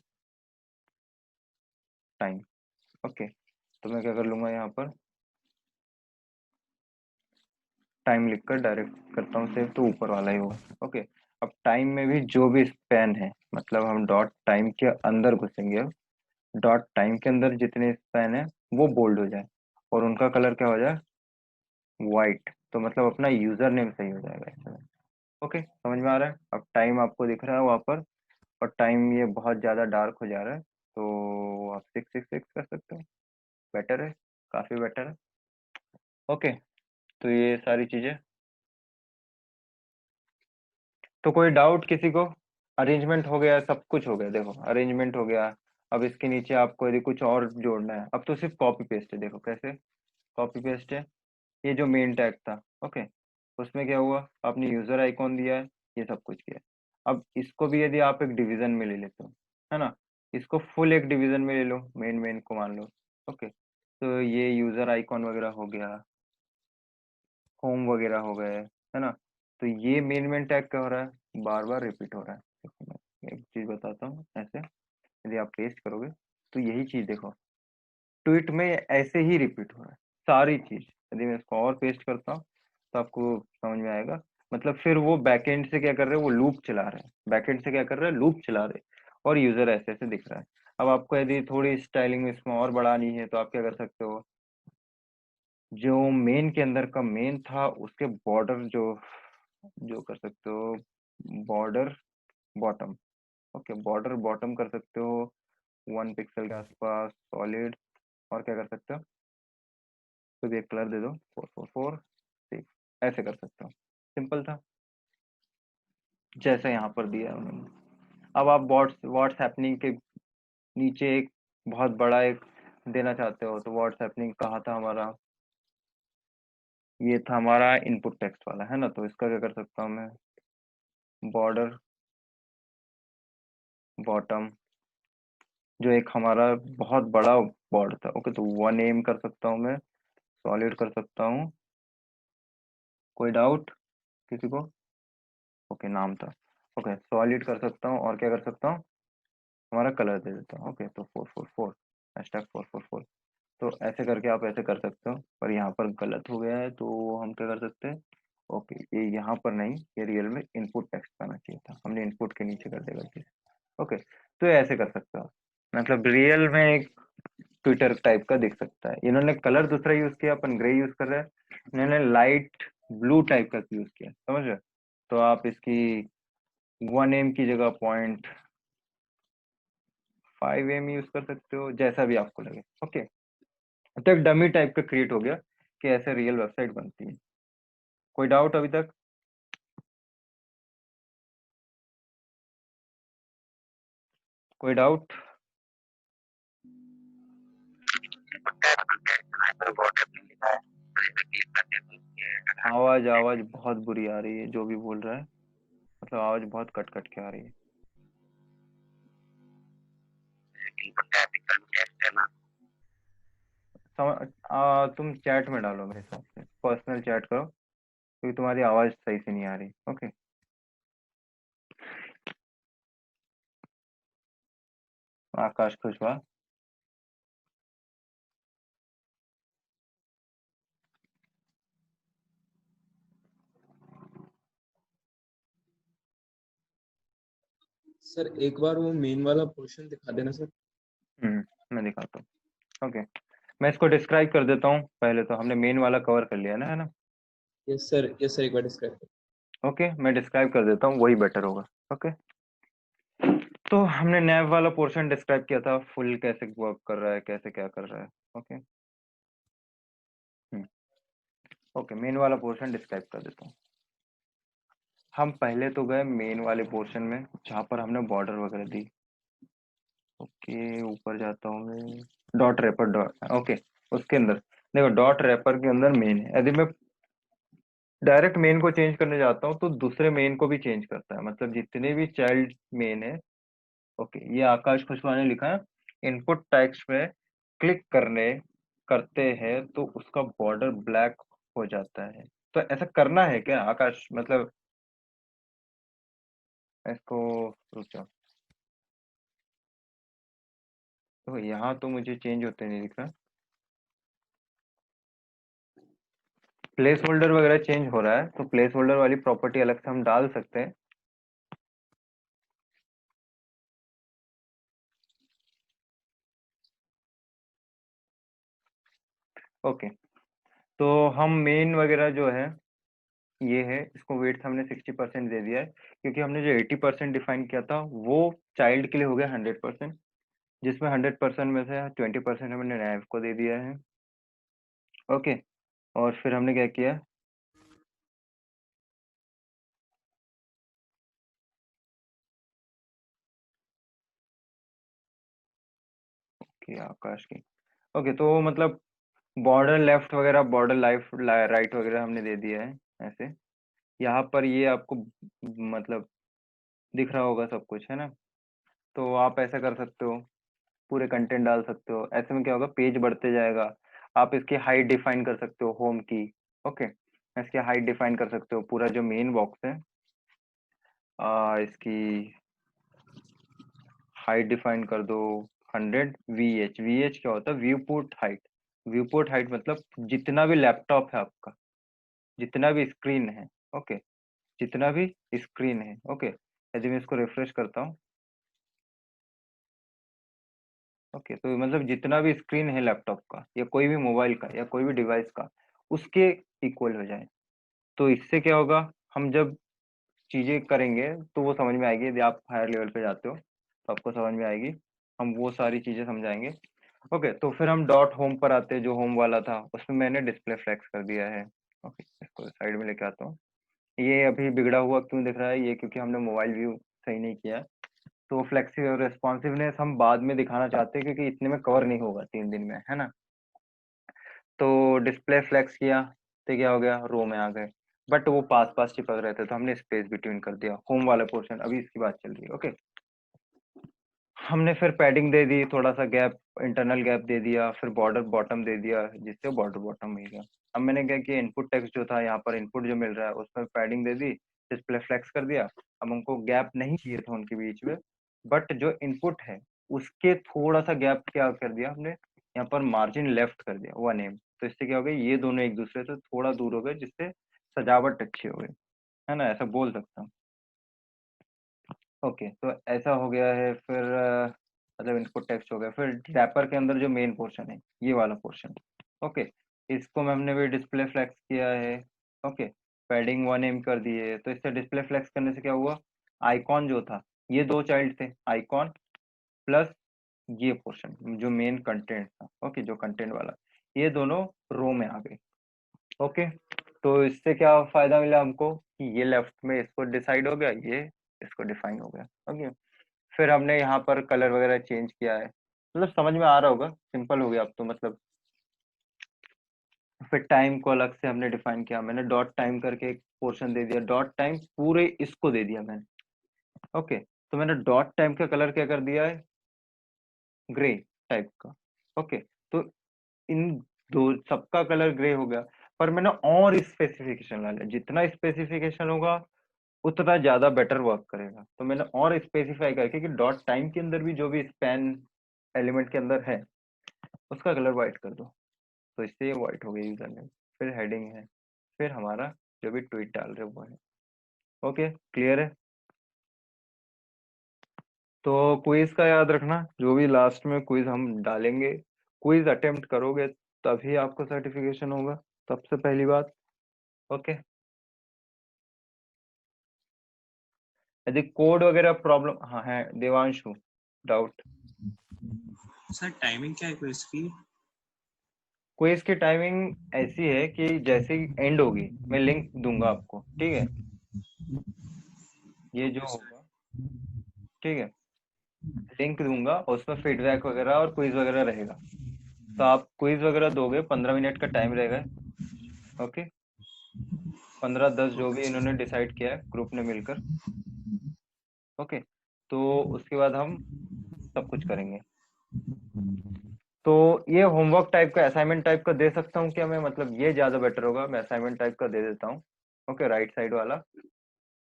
टाइम। ओके, तो मैं क्या कर लूंगा यहाँ पर, टाइम लिखकर डायरेक्ट करता हूँ सेव, तो ऊपर वाला ही होगा। ओके, अब टाइम में भी जो भी स्पैन है, मतलब हम डॉट टाइम के अंदर घुसेंगे, अब डॉट टाइम के अंदर जितने स्पैन है वो बोल्ड हो जाए और उनका कलर क्या हो जाए, वाइट। तो मतलब अपना यूजर नेम सही हो जाएगा इसमें। ओके, समझ में आ रहा है। अब टाइम आपको दिख रहा है वहां पर, और टाइम ये बहुत ज्यादा डार्क हो जा रहा है, तो आप 666 कर सकते हो, बेटर है, काफी बेटर है। ओके, तो ये सारी चीजें, तो कोई डाउट किसी को, अरेंजमेंट हो गया, सब कुछ हो गया, देखो अरेंजमेंट हो गया। अब इसके नीचे आपको यदि कुछ और जोड़ना है, अब तो सिर्फ कॉपी पेस्ट है, देखो कैसे कॉपी पेस्ट है। ये जो मेन टैग था, ओके उसमें क्या हुआ, आपने यूजर आइकॉन दिया है, ये सब कुछ किया। अब इसको भी यदि आप एक डिवीजन में ले लेते हो, है ना, इसको फुल एक डिवीजन में ले लो, मेन मेन को मान लो। ओके, तो ये यूजर आइकॉन वगैरह हो गया, होम वगैरह हो गए, है ना। तो ये मेन मेन टैग क्या हो रहा है, बार बार रिपीट हो रहा है। देखो मैं एक चीज बताता हूँ, ऐसे यदि आप पेस्ट करोगे तो यही चीज देखो, ट्वीट में ऐसे ही रिपीट हो रहा है सारी चीज। यदि मैं इसको और पेस्ट करता हूँ तो आपको समझ में आएगा। मतलब फिर वो बैकएंड से क्या कर रहे हैं, वो लूप चला रहे हैं, बैकएंड से क्या कर रहे हैं, लूप चला रहे हैं, और यूजर ऐसे ऐसे दिख रहा है। अब आपको यदि थोड़ी स्टाइलिंग इसमें और बढ़ानी है तो आप क्या कर सकते हो, जो मेन के अंदर का मेन था उसके बॉर्डर जो जो कर सकते हो, border bottom, okay border bottom कर सकते हो 1 पिक्सल के आसपास सॉलिड। और क्या कर सकते हो, तो भी एक कलर दे दो 444 ऐसे कर सकते हो, सिंपल था, जैसा यहाँ पर दिया है उन्होंने। अब आप व्हाट्स हैपनिंग के नीचे एक बहुत बड़ा एक देना चाहते हो, तो व्हाट्स हैपनिंग कहाँ था हमारा, ये था हमारा इनपुट टेक्स्ट वाला, है ना। तो इसका क्या कर सकता हूँ मैं, बॉर्डर बॉटम, जो एक हमारा बहुत बड़ा बॉर्डर था, ओके तो 1 एम कर सकता हूँ मैं, सॉलिड कर सकता हूँ। कोई डाउट किसी को, ओके नाम था, ओके सॉलिड कर सकता हूँ, और क्या कर सकता हूँ, हमारा कलर दे देता हूँ, ओके तो 444, हैशटैग 444। तो ऐसे करके आप ऐसे कर सकते हो, पर यहाँ पर गलत हो गया है, तो हम क्या कर सकते हैं, ओके ये यहाँ पर नहीं, ये रियल में इनपुट टेक्स्ट आना चाहिए था, हमने इनपुट के नीचे कर दिया गलती से। ओके, तो ये ऐसे कर सकते हो, मतलब रियल में एक ट्विटर टाइप का दिख सकता है। इन्होंने कलर दूसरा यूज किया, अपन ग्रे यूज कर रहे हैं, इन्होंने लाइट ब्लू टाइप का यूज किया, समझ रहे हो? तो आप इसकी 1 एम की जगह 0.5 एम यूज कर सकते हो, जैसा भी आपको लगे। ओके, तो एक डमी टाइप का क्रिएट हो गया कि ऐसे रियल वेबसाइट बनती है। कोई डाउट अभी तक, कोई डाउट? आवाज आवाज बहुत बुरी आ रही है जो भी बोल रहा है, मतलब आवाज बहुत कट कट के आ रही है। तुम चैट में डालो मेरे हिसाब से, पर्सनल चैट करो, क्योंकि तुम्हारी आवाज सही से नहीं आ रही। ओके। आकाश कुशवाहा। सर एक बार वो मेन वाला पोर्शन दिखा देना सर। मैं दिखाता हूँ। ओके, मैं इसको डिस्क्राइब कर देता हूँ। पहले तो हमने मेन वाला कवर कर लिया ना, है ना। यस सर एक बार डिस्क्राइब। ओके, मैं डिस्क्राइब कर देता हूँ, वही बेटर होगा। ओके, तो हमने नैव वाला पोर्शन डिस्क्राइब किया था, फुल कैसे वर्क कर रहा है, कैसे क्या कर रहा है। ओके। हम्म ओके, मेन वाला पोर्शन डिस्क्राइब कर देता हूँ। हम पहले तो गए मेन वाले पोर्शन में, जहाँ पर हमने बॉर्डर वगैरह दी। ओके, ऊपर जाता हूँ मैं। Dot wrapper, dot, okay. उसके अंदर देखो, डॉट रैपर के अंदर मेन है। यदि मैं डायरेक्ट मेन को चेंज करने जाता हूँ तो दूसरे मेन को भी चेंज करता है, मतलब जितने भी चाइल्ड मेन है। ओके, ये आकाश खुशवाहा ने लिखा है। इनपुट टेक्स्ट में क्लिक करने करते हैं तो उसका बॉर्डर ब्लैक हो जाता है। तो ऐसा करना है क्या आकाश, मतलब इसको, रुक जाओ। तो यहाँ तो मुझे चेंज होते नहीं दिख रहा। प्लेस होल्डर वगैरह चेंज हो रहा है, तो प्लेस होल्डर वाली प्रॉपर्टी अलग से हम डाल सकते हैं। ओके, तो हम मेन वगैरह जो है ये है, इसको वेट हमने 60% दे दिया है, क्योंकि हमने जो 80% डिफाइन किया था वो चाइल्ड के लिए हो गया 100%, जिसमें 100% में से 20% हमने नैव को दे दिया है। ओके, और फिर हमने क्या किया कि आकाश की। ओके, तो मतलब बॉर्डर लेफ्ट वगैरह, बॉर्डर लाइफ राइट वगैरह हमने दे दिया है ऐसे। यहाँ पर ये आपको मतलब दिख रहा होगा सब कुछ, है ना। तो आप ऐसा कर सकते हो, पूरे कंटेंट डाल सकते हो। ऐसे में क्या होगा, पेज बढ़ते जाएगा। आप इसकी हाइट डिफाइन कर सकते हो, होम की। ओके, इसकी हाइट डिफाइन कर सकते हो, पूरा जो मेन बॉक्स है इसकी हाइट डिफाइन कर दो 100 VH। VH क्या होता है, view port height. View port height मतलब जितना भी लैपटॉप है आपका, जितना भी स्क्रीन है। ओके, जितना भी स्क्रीन है। ओके, यदि मैं इसको रिफ्रेश करता हूँ, ओके, तो मतलब जितना भी स्क्रीन है लैपटॉप का या कोई भी मोबाइल का या कोई भी डिवाइस का, उसके इक्वल हो जाए। तो इससे क्या होगा, हम जब चीजें करेंगे तो वो समझ में आएगी। यदि आप हायर लेवल पे जाते हो तो आपको समझ में आएगी, हम वो सारी चीजें समझाएंगे। ओके, तो फिर हम डॉट होम पर आते हैं, जो होम वाला था उसमें मैंने डिस्प्ले फ्लेक्स कर दिया है। ओके, इसको साइड में लेके आता हूँ। ये अभी बिगड़ा हुआ क्यों दिख रहा है, ये क्योंकि हमने मोबाइल व्यू सही नहीं किया। तो फ्लेक्सी और रेस्पॉन्सिवनेस हम बाद में दिखाना चाहते हैं, क्योंकि इतने में कवर नहीं होगा 3 दिन में, है ना। तो डिस्प्ले फ्लेक्स किया तो क्या हो गया, रो में आ गए। बट वो पास पास चिपक रहे थे, तो हमने स्पेस बिटवीन कर दिया। होम वाला पोर्शन अभी इसकी बात चल रही है। ओके, हमने फिर पैडिंग दे दी, थोड़ा सा गैप, इंटरनल गैप दे दिया, फिर बॉर्डर बॉटम दे दिया, जिससे बॉर्डर बॉटम मिल गया। अब मैंने क्या किया, इनपुट टेक्स्ट जो था, यहाँ पर इनपुट जो मिल रहा है उसमें पैडिंग दे दी, डिस्प्ले फ्लेक्स कर दिया। अब हमको गैप नहीं चाहिए था उनके बीच में, बट जो इनपुट है उसके थोड़ा सा गैप क्या कर दिया हमने, यहाँ पर मार्जिन लेफ्ट कर दिया 1 mm। तो इससे क्या हो गया, ये दोनों एक दूसरे से थोड़ा दूर हो गए, जिससे सजावट अच्छी हो गई, है ना, ऐसा बोल सकता हूँ। ओके, तो ऐसा हो गया है। फिर मतलब इनपुट टेक्स्ट हो गया, फिर रैपर के अंदर जो मेन पोर्शन है, ये वाला पोर्शन। ओके, इसको हमने भी डिस्प्ले फ्लेक्स किया है। ओके, पैडिंग 1 mm कर दिए, तो इससे डिस्प्ले फ्लेक्स करने से क्या हुआ, आइकॉन जो था, ये दो चाइल्ड थे, आइकॉन प्लस ये पोर्शन जो मेन कंटेंट था। ओके, जो कंटेंट वाला, ये दोनों रो में आ गए। ओके, तो इससे क्या फायदा मिला हमको कि ये लेफ्ट में इसको डिसाइड हो गया, ये इसको डिफाइन हो गया। ओके, फिर हमने यहाँ पर कलर वगैरह चेंज किया है, मतलब समझ में आ रहा होगा, सिंपल हो गया अब तो मतलब। फिर टाइम को अलग से हमने डिफाइन किया, मैंने डॉट टाइम करके एक पोर्शन दे दिया, डॉट टाइम पूरे इसको दे दिया मैंने। ओके, तो मैंने डॉट टाइम का कलर क्या कर दिया है, ग्रे टाइप का। ओके, तो इन दो सबका कलर ग्रे हो गया, पर मैंने और स्पेसिफिकेशन डाला, जितना स्पेसिफिकेशन होगा उतना ज्यादा बेटर वर्क करेगा। तो मैंने और स्पेसिफाई करके कि डॉट टाइम के अंदर भी जो भी स्पैन एलिमेंट के अंदर है उसका कलर व्हाइट कर दो। तो इससे ये व्हाइट हो गई यूजर नेम। फिर हेडिंग है, फिर हमारा जो भी ट्वीट डाल रहे वो है। ओके, क्लियर है? तो क्विज का याद रखना, जो भी लास्ट में क्विज हम डालेंगे, क्विज अटेम्प्ट करोगे तभी आपको सर्टिफिकेशन होगा, सबसे पहली बात। ओके, यदि कोड वगैरह प्रॉब्लम, हाँ है देवांशु, डाउट? सर टाइमिंग क्या है क्विज की? क्विज की टाइमिंग ऐसी है कि जैसे ही एंड होगी मैं लिंक दूंगा आपको, ठीक है? ये जो ओके सर। होगा, ठीक है, लिंक दूंगा, उसमें फीडबैक वगैरह और क्विज वगैरह रहेगा। तो आप क्विज वगैरह दोगे, 15 मिनट का टाइम रहेगा। ओके, 15-10 जो ओके भी सर। इन्होंने डिसाइड किया है ग्रुप ने मिलकर। ओके, तो उसके बाद हम सब कुछ करेंगे। तो ये होमवर्क टाइप का, असाइनमेंट टाइप का दे सकता हूँ क्या मैं? मतलब ये ज्यादा बेटर होगा, मैं असाइनमेंट टाइप का दे देता हूँ। ओके, राइट साइड वाला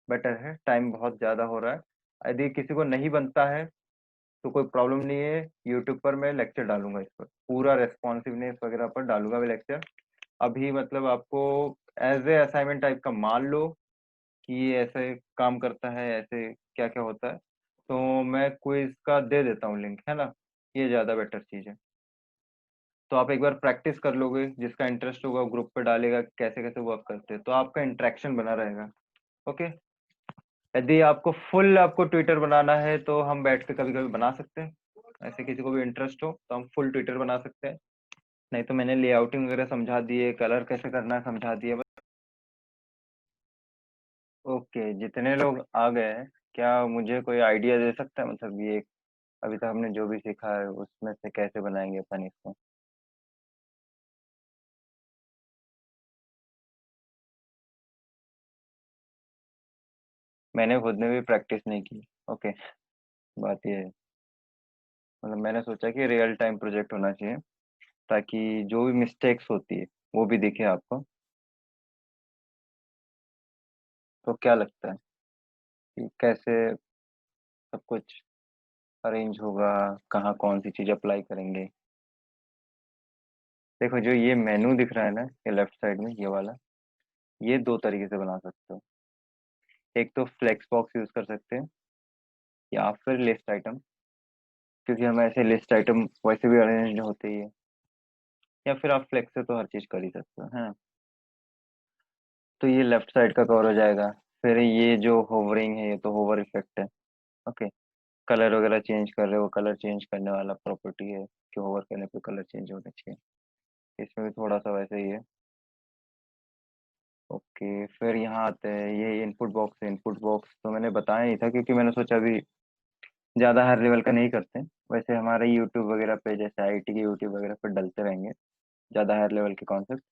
बेटर है, टाइम बहुत ज्यादा हो रहा है। यदि किसी को नहीं बनता है तो कोई प्रॉब्लम नहीं है, यूट्यूब पर मैं लेक्चर डालूंगा, इस पर पूरा रेस्पॉन्सिवनेस वगैरह पर डालूंगा मैं लेक्चर। अभी मतलब आपको एज ए असाइनमेंट टाइप का मान लो कि ये ऐसे काम करता है, ऐसे क्या क्या होता है, तो मैं क्विज का दे देता हूँ लिंक, है ना? ये ज्यादा बेटर चीज है। तो आप एक बार प्रैक्टिस कर लोगे, जिसका इंटरेस्ट होगा ग्रुप पे डालेगा कैसे कैसे वर्क करते हैं, तो आपका इंटरेक्शन बना रहेगा। ओके, यदि आपको फुल आपको ट्विटर बनाना है तो हम बैठ के कभी कभी बना सकते हैं, ऐसे किसी को भी इंटरेस्ट हो तो हम फुल ट्विटर बना सकते हैं। नहीं तो मैंने लेआउटिंग वगैरह समझा दिए, कलर कैसे करना है समझा दिए बस। ओके, जितने लोग आ गए हैं, क्या मुझे कोई आइडिया दे सकता है, मतलब ये अभी तक हमने जो भी सीखा है उसमें से कैसे बनाएंगे अपन इसको? मैंने खुद ने भी प्रैक्टिस नहीं की। ओके, बात ये है, मतलब मैंने सोचा कि रियल टाइम प्रोजेक्ट होना चाहिए ताकि जो भी मिस्टेक्स होती है वो भी दिखे आपको। तो क्या लगता है कि कैसे सब कुछ अरेंज होगा, कहाँ कौन सी चीज अप्लाई करेंगे? देखो, जो ये मेनू दिख रहा है ना, ये लेफ्ट साइड में ये वाला, ये दो तरीके से बना सकते हो। एक तो फ्लेक्स बॉक्स यूज कर सकते हैं, या फिर लिस्ट आइटम, क्योंकि हम ऐसे लिस्ट आइटम वैसे भी अरेंज होते ही है। या फिर आप फ्लेक्स से तो हर चीज कर ही सकते हो, है। तो ये लेफ्ट साइड का कवर हो जाएगा। फिर ये जो होवरिंग है, ये तो होवर इफेक्ट है। ओके, कलर वगैरह चेंज कर रहे हो, कलर चेंज करने वाला प्रॉपर्टी है कि होवर करने पे कलर चेंज होना चाहिए। इसमें भी थोड़ा सा वैसे ही है। ओके, फिर यहाँ आते हैं, ये इनपुट बॉक्स है। इनपुट बॉक्स तो मैंने बताया नहीं था क्योंकि मैंने सोचा अभी ज़्यादा हाई लेवल का नहीं करते। वैसे हमारे यूट्यूब वगैरह पे, जैसे आईटी के यूट्यूब वगैरह पे डलते रहेंगे ज़्यादा हाई लेवल के concept.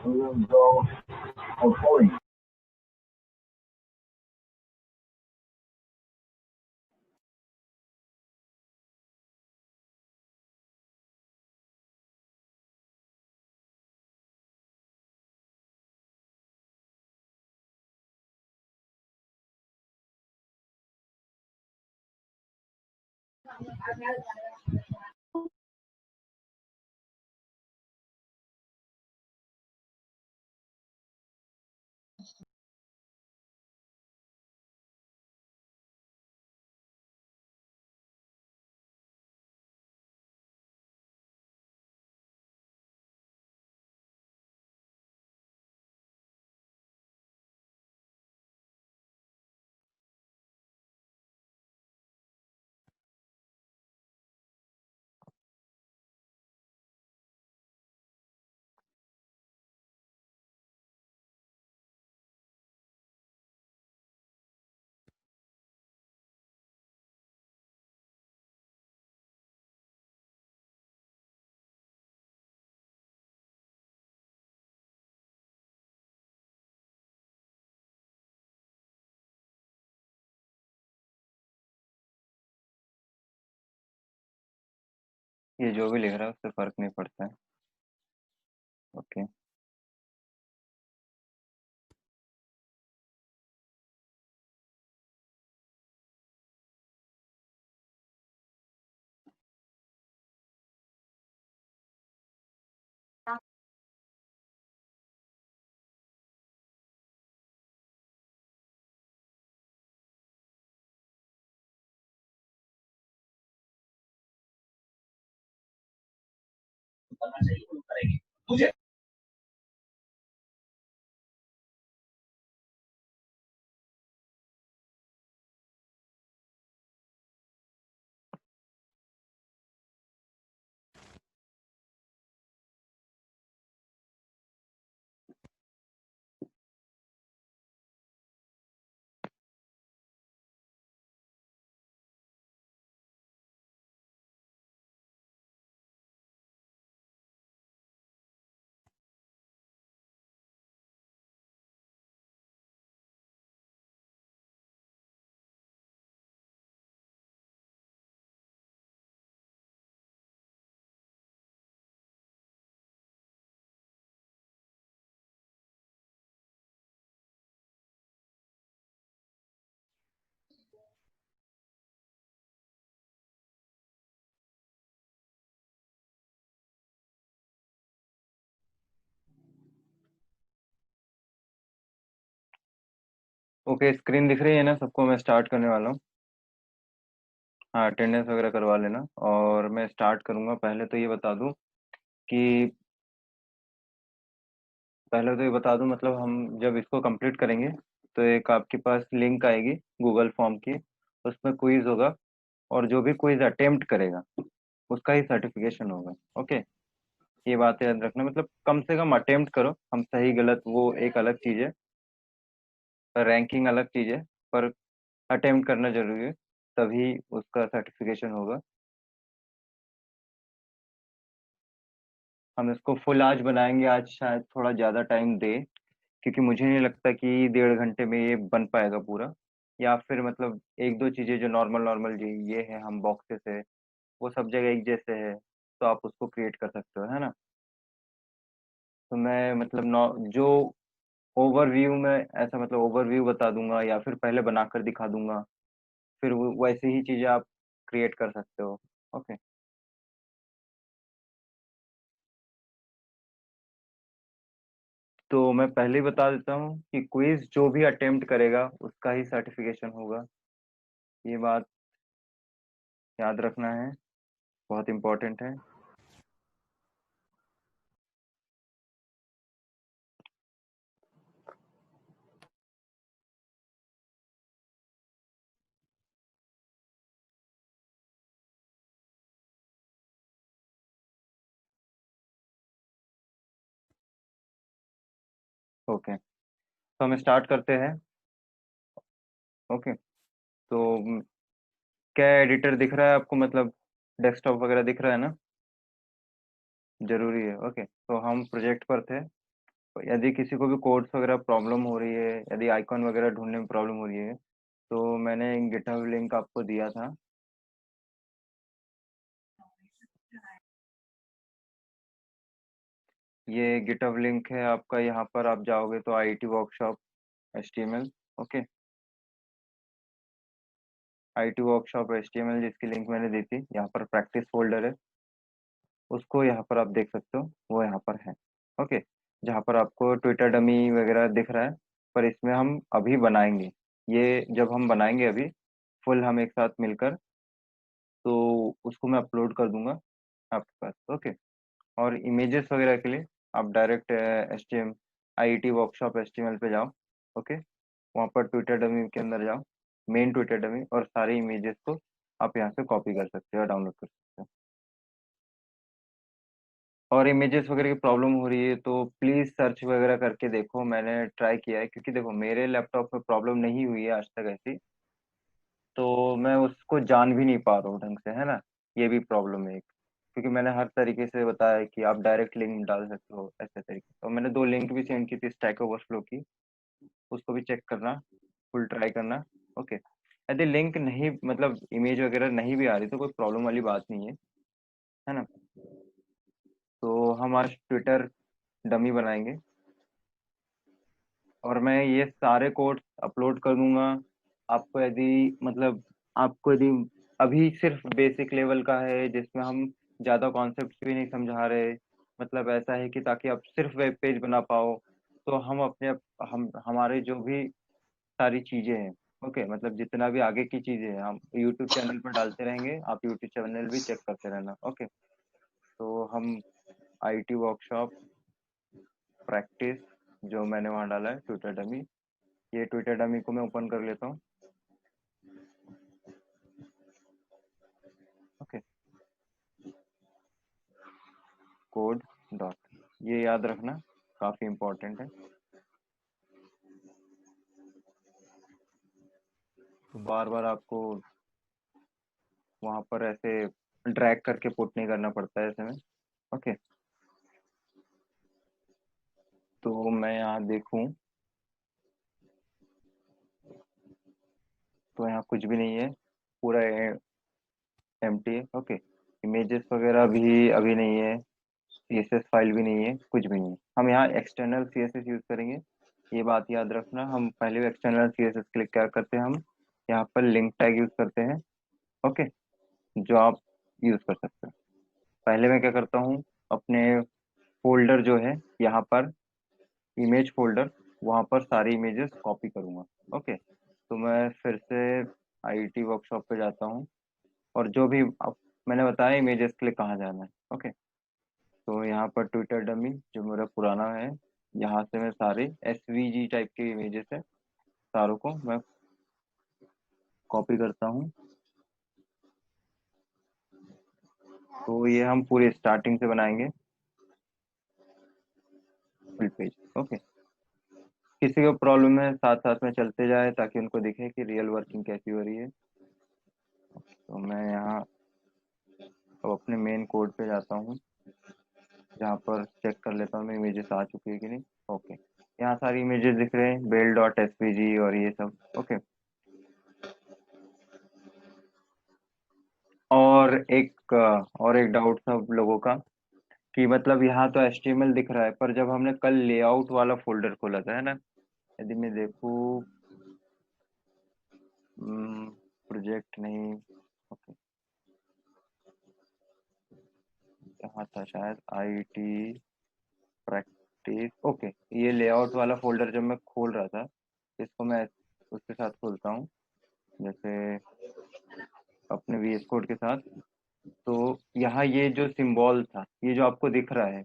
We will go for polling. ये जो भी लिख रहा है उससे फर्क नहीं पड़ता है। ओके, करना चाहिए वो करेंगे मुझे। ओके, स्क्रीन दिख रही है ना सबको? मैं स्टार्ट करने वाला हूँ। हाँ, अटेंडेंस वगैरह करवा लेना और मैं स्टार्ट करूँगा। पहले तो ये बता दूं, मतलब हम जब इसको कंप्लीट करेंगे तो एक आपके पास लिंक आएगी गूगल फॉर्म की, उसमें क्विज होगा, और जो भी क्विज अटेम्प्ट करेगा उसका ही सर्टिफिकेशन होगा। ओके, ये बात याद रखना, मतलब कम से कम अटेम्प्ट करो। हम सही गलत वो एक अलग चीज़ है, रैंकिंग अलग चीज़ है, पर अटेम्प्ट करना जरूरी है, तभी उसका सर्टिफिकेशन होगा। हम इसको फुल आज बनाएंगे, आज शायद थोड़ा ज़्यादा टाइम दे, क्योंकि मुझे नहीं लगता कि 1.5 घंटे में ये बन पाएगा पूरा। या फिर मतलब एक दो चीजें जो नॉर्मल नॉर्मल जी ये है, हम बॉक्सेस है वो सब जगह एक जैसे है, तो आप उसको क्रिएट कर सकते हो, है ना? तो मैं मतलब नौ जो ओवरव्यू में ऐसा मतलब ओवरव्यू बता दूंगा, या फिर पहले बनाकर दिखा दूंगा, फिर वो वैसे ही चीजें आप क्रिएट कर सकते हो। ओके, तो मैं पहले ही बता देता हूँ कि क्विज जो भी अटेम्प्ट करेगा उसका ही सर्टिफिकेशन होगा। ये बात याद रखना है, बहुत इंपॉर्टेंट है। ओके, तो हम स्टार्ट करते हैं। ओके, तो क्या एडिटर दिख रहा है आपको? मतलब डेस्कटॉप वगैरह दिख रहा है ना? जरूरी है। ओके, तो हम प्रोजेक्ट पर थे, यदि किसी को भी कोड्स वगैरह प्रॉब्लम हो रही है, यदि आइकॉन वगैरह ढूंढने में प्रॉब्लम हो रही है, तो मैंने गिटहब लिंक आपको दिया था। ये गिटहब लिंक है आपका, यहाँ पर आप जाओगे तो IT workshop HTML। Okay, IT workshop HTML जिसकी लिंक मैंने दी थी, यहाँ पर प्रैक्टिस फोल्डर है, उसको यहाँ पर आप देख सकते हो, वो यहाँ पर है। ओके, जहाँ पर आपको ट्विटर डमी वगैरह दिख रहा है, पर इसमें हम अभी बनाएंगे। ये जब हम बनाएंगे अभी फुल हम एक साथ मिलकर, तो उसको मैं अपलोड कर दूंगा आपके पास। ओके, और इमेजेस वगैरह के लिए आप direct HTML IT workshop HTML पे जाओ। ओके, वहाँ पर ट्विटर डमी के अंदर जाओ, मेन ट्विटर डमी, और सारी इमेजेस को आप यहाँ से कॉपी कर सकते हो, डाउनलोड कर सकते हो। और इमेजेस वगैरह की प्रॉब्लम हो रही है तो प्लीज सर्च वगैरह करके देखो। मैंने ट्राई किया है, क्योंकि देखो मेरे लैपटॉप में प्रॉब्लम नहीं हुई है आज तक ऐसी, तो मैं उसको जान भी नहीं पा रहा हूँ ढंग से, है ना। ये भी प्रॉब्लम है एक, क्योंकि मैंने हर तरीके से बताया है कि आप डायरेक्ट लिंक डाल सकते हो ऐसे तरीके, तो मैंने 2 लिंक भी सेंड की थी स्टैक ओवरफ्लो की, उसको भी चेक करना, फुल ट्राई करना। ओके, यदि लिंक नहीं, मतलब इमेज वगैरह नहीं भी आ रही, तो कोई प्रॉब्लम वाली बात नहीं है ना। तो हम आज ट्विटर डमी बनाएंगे, और मैं ये सारे कोड्स अपलोड कर दूंगा। आपको यदि मतलब आपको यदि अभी सिर्फ बेसिक लेवल का है, जिसमें हम ज़्यादा कॉन्सेप्ट भी नहीं समझा रहे, मतलब ऐसा है कि ताकि आप सिर्फ वेब पेज बना पाओ, तो हम अपने हम हमारे जो भी सारी चीज़ें हैं, ओके, मतलब जितना भी आगे की चीज़ें हैं हम यूट्यूब चैनल पर डालते रहेंगे, आप यूट्यूब चैनल भी चेक करते रहना। ओके, तो हम IT वर्कशॉप प्रैक्टिस जो मैंने वहाँ डाला है ट्विटर डमी, ये ट्विटर डमी को मैं ओपन कर लेता हूँ। ओके, कोड डॉट, ये याद रखना, काफी इम्पोर्टेंट है। तो बार बार आपको वहां पर ऐसे ड्रैग करके पुट नहीं करना पड़ता है ऐसे में। ओके, तो मैं यहाँ देखूं तो यहाँ कुछ भी नहीं है, पूरा एम्प्टी है। ओके, इमेजेस वगैरह भी अभी नहीं है, CSS फाइल भी नहीं है, कुछ भी नहीं है। हम यहाँ एक्सटर्नल CSS यूज करेंगे, ये बात याद रखना। हम पहले एक्सटर्नल CSS के लिए क्या करते हैं, हम यहाँ पर लिंक टैग यूज करते हैं। ओके, जो आप यूज कर सकते हो। पहले मैं क्या करता हूँ, अपने फोल्डर जो है यहाँ पर इमेज फोल्डर, वहाँ पर सारी इमेजेस कॉपी करूँगा। ओके, तो मैं फिर से IT वर्कशॉप पे जाता हूँ, और जो भी अब मैंने बताया इमेजेस के लिए कहाँ जाना है। ओके, तो यहाँ पर ट्विटर डमी जो मेरा पुराना है, यहाँ से मैं सारे SVG टाइप के इमेजेस है, सारों को मैं कॉपी करता हूँ। तो ये हम पूरे स्टार्टिंग से बनाएंगे फुल पेज। ओके, किसी को प्रॉब्लम है साथ साथ में चलते जाए, ताकि उनको दिखे कि रियल वर्किंग कैसी हो रही है। तो मैं यहाँ अब अपने मेन कोड पे जाता हूँ, जहाँ पर चेक कर लेता हूँ मैं इमेजेस आ चुकी है कि नहीं। ओके, यहाँ सारी इमेजेस दिख रहे हैं, बेल डॉट SVG और ये सब। ओके, और एक डाउट था लोगों का, कि मतलब यहाँ तो HTML दिख रहा है, पर जब हमने कल लेआउट वाला फोल्डर खोला था, है ना, यदि मैं देखूँ प्रोजेक्ट नहीं, ओके, यहाँ था शायद IT प्रैक्टिस। ओके, ये लेआउट वाला फोल्डर जब मैं खोल रहा था, इसको मैं उसके साथ खोलता हूँ, जैसे अपने VS कोड के साथ। तो यहाँ ये जो सिंबल था, ये जो आपको दिख रहा है,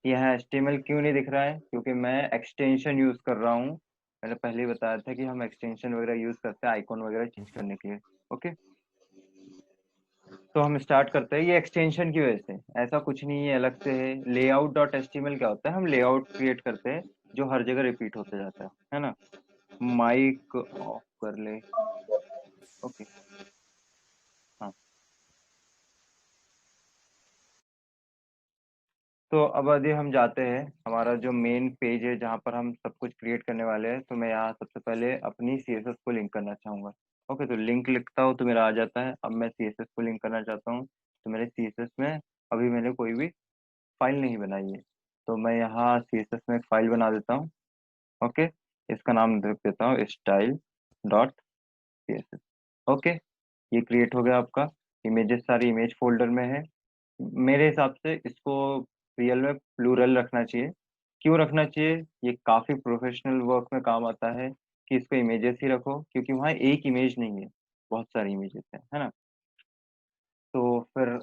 यहाँ HTML क्यों नहीं दिख रहा है, क्योंकि मैं एक्सटेंशन यूज कर रहा हूँ। मैंने पहले ही बताया था कि हम एक्सटेंशन वगैरह यूज करते हैं आइकॉन वगैरह चेंज करने के लिए। ओके, तो हम स्टार्ट करते हैं। ये एक्सटेंशन की वजह से, ऐसा कुछ नहीं है अलग से है। लेआउट डॉट HTML क्या होता है, हम लेआउट क्रिएट करते हैं जो हर जगह रिपीट होते जाता है ना। माइक ऑफ कर ले। ओके, हाँ। तो अब यदि हम जाते हैं हमारा जो मेन पेज है जहाँ पर हम सब कुछ क्रिएट करने वाले हैं, तो मैं यहाँ सबसे पहले अपनी CSS को लिंक करना चाहूँगा। ओके, तो लिंक लिखता हूँ तो मेरा आ जाता है। अब मैं CSS को लिंक करना चाहता हूँ, तो मेरे CSS में अभी मैंने कोई भी फाइल नहीं बनाई है, तो मैं यहाँ CSS में एक फाइल बना देता हूँ। ओके, इसका नाम रख देता हूँ style.css। ओके, ये क्रिएट हो गया आपका। इमेजेस सारी इमेज फोल्डर में है। मेरे हिसाब से इसको रियल में प्लूरल रखना चाहिए। क्यों रखना चाहिए? ये काफी प्रोफेशनल वर्क में काम आता है कि इसको इमेजेस ही रखो, क्योंकि वहाँ एक इमेज नहीं है, बहुत सारी इमेजेस है ना। तो फिर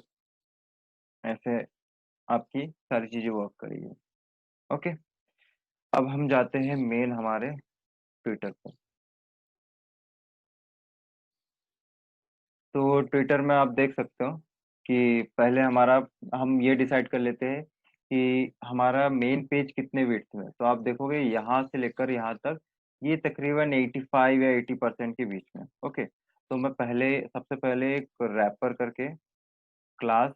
ऐसे आपकी सारी चीजें वर्क करेगी। ओके, अब हम जाते हैं मेन हमारे ट्विटर पर। तो ट्विटर में आप देख सकते हो कि पहले हमारा हम ये डिसाइड कर लेते हैं कि हमारा मेन पेज कितने विड्थ में है। तो आप देखोगे यहाँ से लेकर यहाँ तक ये तकरीबन 85 या 80% के बीच में। ओके, तो मैं सबसे पहले एक रैपर करके क्लास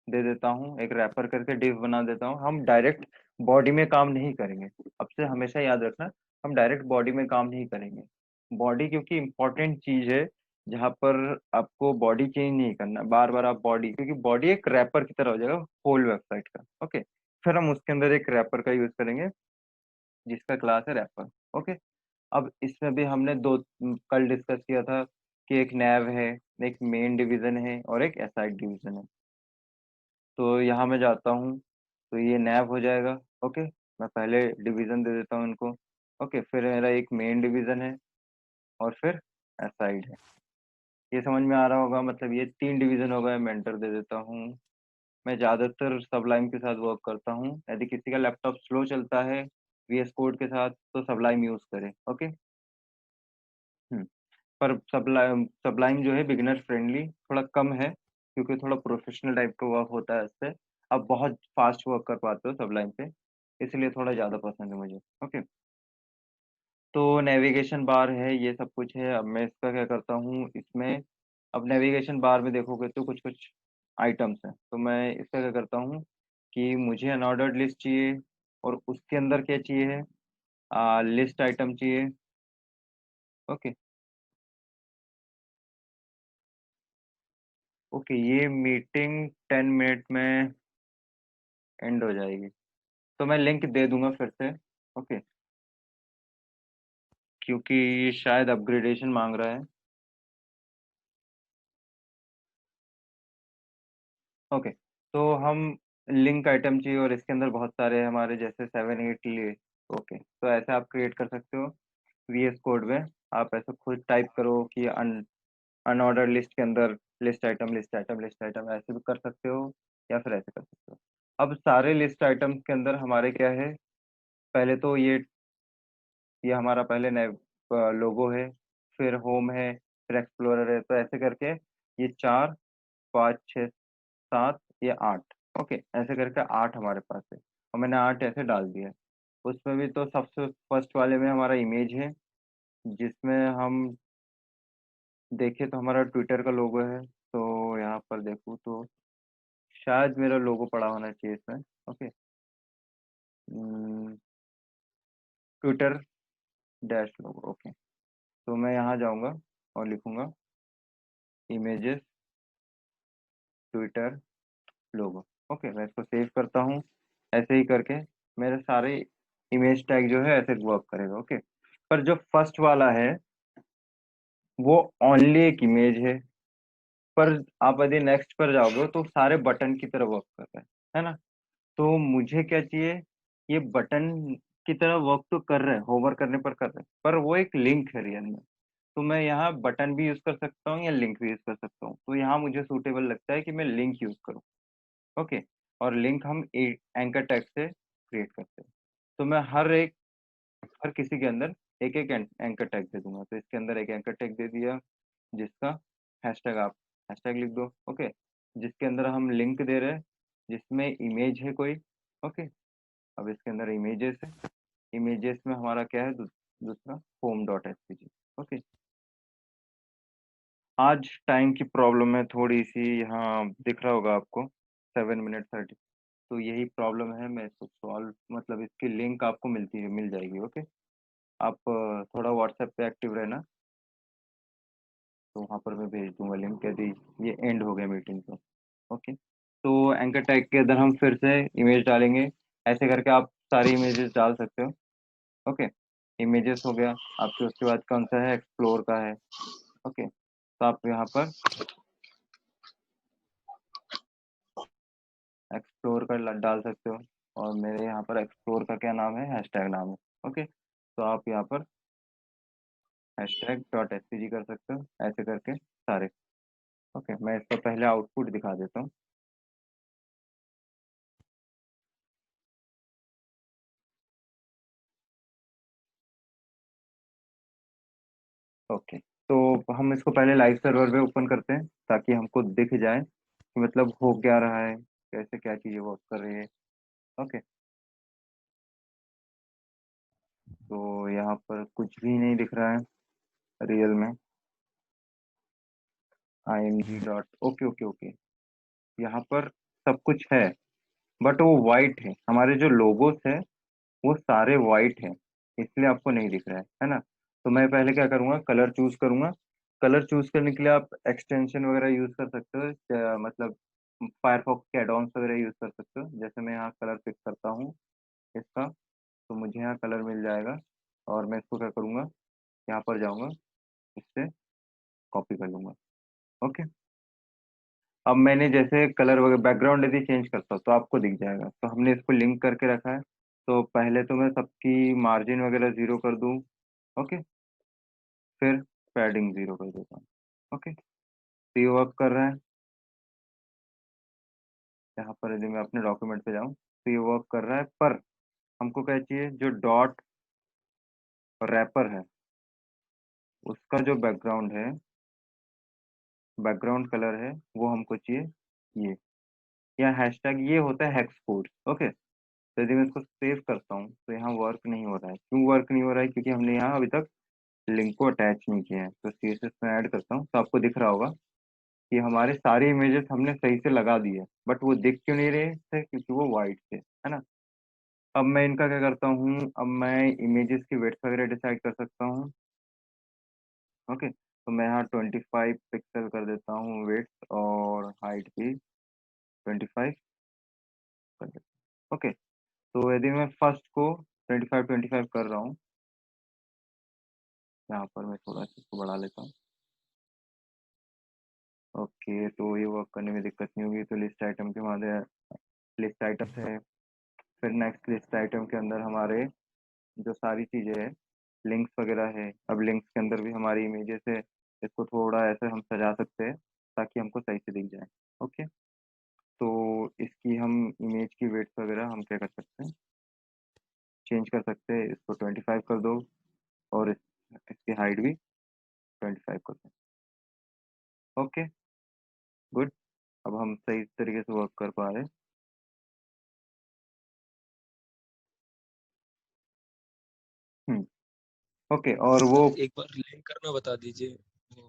दे देता हूँ, एक रैपर करके डिव बना देता हूँ। हम डायरेक्ट बॉडी में काम नहीं करेंगे, अब से हमेशा याद रखना, हम डायरेक्ट बॉडी में काम नहीं करेंगे। बॉडी क्योंकि इम्पोर्टेंट चीज है, जहाँ पर आपको बॉडी चेंज नहीं करना बार बार। आप बॉडी, क्योंकि बॉडी एक रैपर की तरह हो जाएगा होल वेबसाइट का। ओके, फिर हम उसके अंदर एक रैपर का यूज करेंगे जिसका क्लास है रैपर। ओके, अब इसमें भी हमने कल डिस्कस किया था कि एक नैव है, एक मेन डिवीजन है और एक एसाइड डिवीजन है। तो यहाँ मैं जाता हूँ तो ये नैव हो जाएगा। ओके, मैं पहले डिवीजन दे देता हूँ इनको। ओके, फिर मेरा एक मेन डिवीजन है और फिर असाइड है। ये समझ में आ रहा होगा, मतलब ये 3 डिवीजन हो गए। मैं एंटर दे देता हूँ। मैं ज़्यादातर सबलाइम के साथ वर्क करता हूँ। यदि किसी का लैपटॉप स्लो चलता है VS कोड के साथ तो सबलाइम यूज़ करें। ओके, पर सबलाइम जो है बिगिनर फ्रेंडली थोड़ा कम है, क्योंकि थोड़ा प्रोफेशनल टाइप का वर्क होता है इससे। आप बहुत फास्ट वर्क कर पाते हो सबलाइम पे, इसलिए थोड़ा ज़्यादा पसंद है मुझे। ओके, तो नेविगेशन बार है, ये सब कुछ है। अब मैं इसका क्या करता हूँ इसमें, अब नेविगेशन बार में देखोगे तो कुछ कुछ आइटम्स हैं, तो मैं इसका क्या करता हूँ कि मुझे अनऑर्डर्ड लिस्ट चाहिए और उसके अंदर क्या चाहिए, लिस्ट आइटम चाहिए। ओके, ओके, ये मीटिंग 10 मिनट में एंड हो जाएगी, तो मैं लिंक दे दूंगा फिर से। ओके, क्योंकि ये शायद अपग्रेडेशन मांग रहा है। ओके, तो हम लिंक आइटम चाहिए और इसके अंदर बहुत सारे हैं हमारे, जैसे 7 8 लिए। ओके, तो ऐसे आप क्रिएट कर सकते हो VS कोड में। आप ऐसे खुद टाइप करो कि अनऑर्डर लिस्ट के अंदर list item list item list item, ऐसे भी कर सकते हो या फिर ऐसे कर सकते हो। अब सारे लिस्ट आइटम्स के अंदर हमारे क्या है, पहले तो ये हमारा पहले लोगो है, फिर होम है, फिर एक्सप्लोरर है। तो ऐसे करके ये 4 5 6 7 ये 8। ओके, ऐसे करके 8 हमारे पास है और मैंने 8 ऐसे डाल दिया है। उसमें भी तो सबसे फर्स्ट वाले में हमारा इमेज है, जिसमें हम देखें तो हमारा ट्विटर का लोगो है। तो यहाँ पर देखूँ तो शायद मेरा लोगो पड़ा होना चाहिए इसमें। ओके, ट्विटर डैश लोगो। ओके, तो मैं यहाँ जाऊँगा और लिखूँगा इमेजेस ट्विटर लोगो। ओके, मैं इसको सेव करता हूँ। ऐसे ही करके मेरे सारे इमेज टैग जो है ऐसे वर्क करेगा। ओके, पर जो फर्स्ट वाला है वो ओनली एक इमेज है, पर आप यदि नेक्स्ट पर जाओगे तो सारे बटन की तरह वर्क कर रहे हैं, है ना। तो मुझे क्या चाहिए, ये बटन की तरह वर्क तो कर रहे हैं, होवर करने पर कर रहे हैं, पर वो एक लिंक है रियल में। तो मैं यहाँ बटन भी यूज कर सकता हूँ या लिंक भी यूज कर सकता हूँ। तो यहाँ मुझे सूटेबल लगता है कि मैं लिंक यूज करूँ। ओके, और लिंक हम एंकर टैग से क्रिएट करते हैं। तो मैं हर किसी के अंदर एक एक एंकर टैग दे दूंगा। तो इसके अंदर एक एंकर टैग दे दिया जिसका हैशटैग, आप हैशटैग लिख दो। ओके, जिसके अंदर हम लिंक दे रहे हैं, जिसमें इमेज है कोई। ओके, अब इसके अंदर इमेजेस है, इमेजेस में हमारा क्या है, दूसरा home.svg। ओके, आज टाइम की प्रॉब्लम है थोड़ी सी, यहाँ दिख रहा होगा आपको 7 मिनट 30। तो यही प्रॉब्लम है। मैं इसको सॉल्व मतलब इसकी लिंक आपको मिल जाएगी। ओके, आप थोड़ा व्हाट्सएप पे एक्टिव रहना, तो वहाँ पर मैं भेज दूंगा लिंक यदि ये एंड हो गया मीटिंग तो। ओके, तो एंकर टैग के अंदर हम फिर से इमेज डालेंगे। ऐसे करके आप सारी इमेजेस डाल सकते हो। ओके, इमेजेस हो गया आपके। उसके बाद कौन सा है, एक्सप्लोर का है। ओके, तो आप यहाँ पर एक्सप्लोर का डाल सकते हो, और मेरे यहाँ पर एक्सप्लोर का क्या नाम है, हैशटैग नाम है। ओके, तो आप यहाँ पर हैशटैग डॉट एस कर सकते हो, ऐसे करके सारे। ओके, मैं इसका पहले आउटपुट दिखा देता हूँ। ओके, तो हम इसको पहले लाइव सर्वर पे ओपन करते हैं ताकि हमको दिख जाए कि मतलब हो क्या रहा है, कैसे क्या चीज़ें वर्क कर रही है। ओके, तो यहाँ पर कुछ भी नहीं दिख रहा है रियल में। img ओके ओके ओके, यहाँ पर सब कुछ है, बट वो वाइट है। हमारे जो लोगोस है वो सारे वाइट हैं, इसलिए आपको नहीं दिख रहा है ना। तो मैं पहले क्या करूँगा, कलर चूज करूँगा। कलर चूज करने के लिए आप एक्सटेंशन वगैरह यूज कर सकते हो, मतलब फायरफॉक्स के एडॉन्स वगैरह यूज कर सकते हो। जैसे मैं यहाँ कलर पिक करता हूँ इसका, तो मुझे यहाँ कलर मिल जाएगा, और मैं इसको क्या करूँगा, यहाँ पर जाऊँगा, इससे कॉपी कर लूँगा। ओके, अब मैंने जैसे कलर वगैरह बैकग्राउंड यदि चेंज करता हूँ तो आपको दिख जाएगा। तो हमने इसको लिंक करके रखा है, तो पहले तो मैं सबकी मार्जिन वगैरह जीरो कर दूँ। ओके, फिर पैडिंग जीरो कर देता हूँ। ओके, तो ये वर्क कर रहा है। यहाँ पर यदि मैं अपने डॉक्यूमेंट पे जाऊँ तो ये वर्क कर रहा है, पर हमको क्या चाहिए, जो डॉट रैपर है उसका जो बैकग्राउंड कलर है वो हमको चाहिए ये, या हैशटैग ये होता है हेक्स कोड। ओके, तो यदि मैं इसको सेव करता हूँ तो यहाँ वर्क नहीं हो रहा है। क्यों वर्क नहीं हो रहा है, क्योंकि हमने यहाँ अभी तक लिंक को अटैच नहीं किया है। तो CSS में ऐड करता हूँ, तो आपको दिख रहा होगा कि हमारे सारे इमेजेस हमने सही से लगा दिए, बट वो दिख क्यों नहीं रहे थे, क्योंकि वो वाइट थे, है ना। अब मैं इनका क्या करता हूँ, अब मैं इमेजेस की वेट वगैरह डिसाइड कर सकता हूँ। ओके, तो मैं यहाँ 25 पिक्सल कर देता हूँ वेट, और हाइट भी 25 कर देता हूँ। ओके, तो यदि मैं फर्स्ट को 25 कर रहा हूँ, यहाँ पर मैं थोड़ा सा इसको बढ़ा लेता हूँ। ओके, तो ये वर्क करने में दिक्कत नहीं होगी। तो लिस्ट आइटम के हमारे लिस्ट आइटम है, फिर नेक्स्ट लिस्ट आइटम के अंदर हमारे जो सारी चीज़ें हैं, लिंक्स वगैरह है। अब लिंक्स के अंदर भी हमारी इमेजेस है, इसको थोड़ा ऐसे हम सजा सकते हैं ताकि हमको सही से दिख जाए। ओके, तो इसकी हम इमेज की वेट्स वगैरह हम क्या कर सकते हैं, चेंज कर सकते हैं। इसको 25 कर दो, और इसकी हाइट भी 25 कर दो। Okay, good. अब हम सही तरीके से वर्क कर पा रहे हैं। हम्म, ओके, और वो सर एक बार लिंक करना बता दीजिए वो।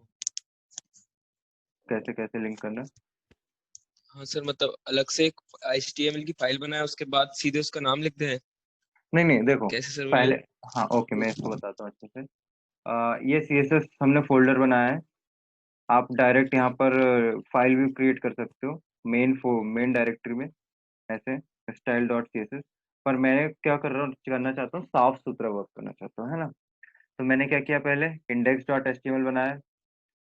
कैसे कैसे लिंक करना। हाँ सर, मतलब अलग से एक HTML की फाइल बनाए, उसके बाद सीधे उसका नाम लिख दें, नहीं नहीं, देखो कैसे सर वो पहले, लिंक? हाँ ओके, मैं इसको बताता हूँ अच्छे से। ये CSS हमने फोल्डर बनाया है। आप डायरेक्ट यहाँ पर फाइल भी क्रिएट कर सकते हो मेन डायरेक्टरी में, ऐसे style.css। पर मैं क्या करना चाहता हूँ, साफ सुथरा वर्क करना चाहता हूँ, है ना। तो मैंने क्या किया, पहले index.html बनाया।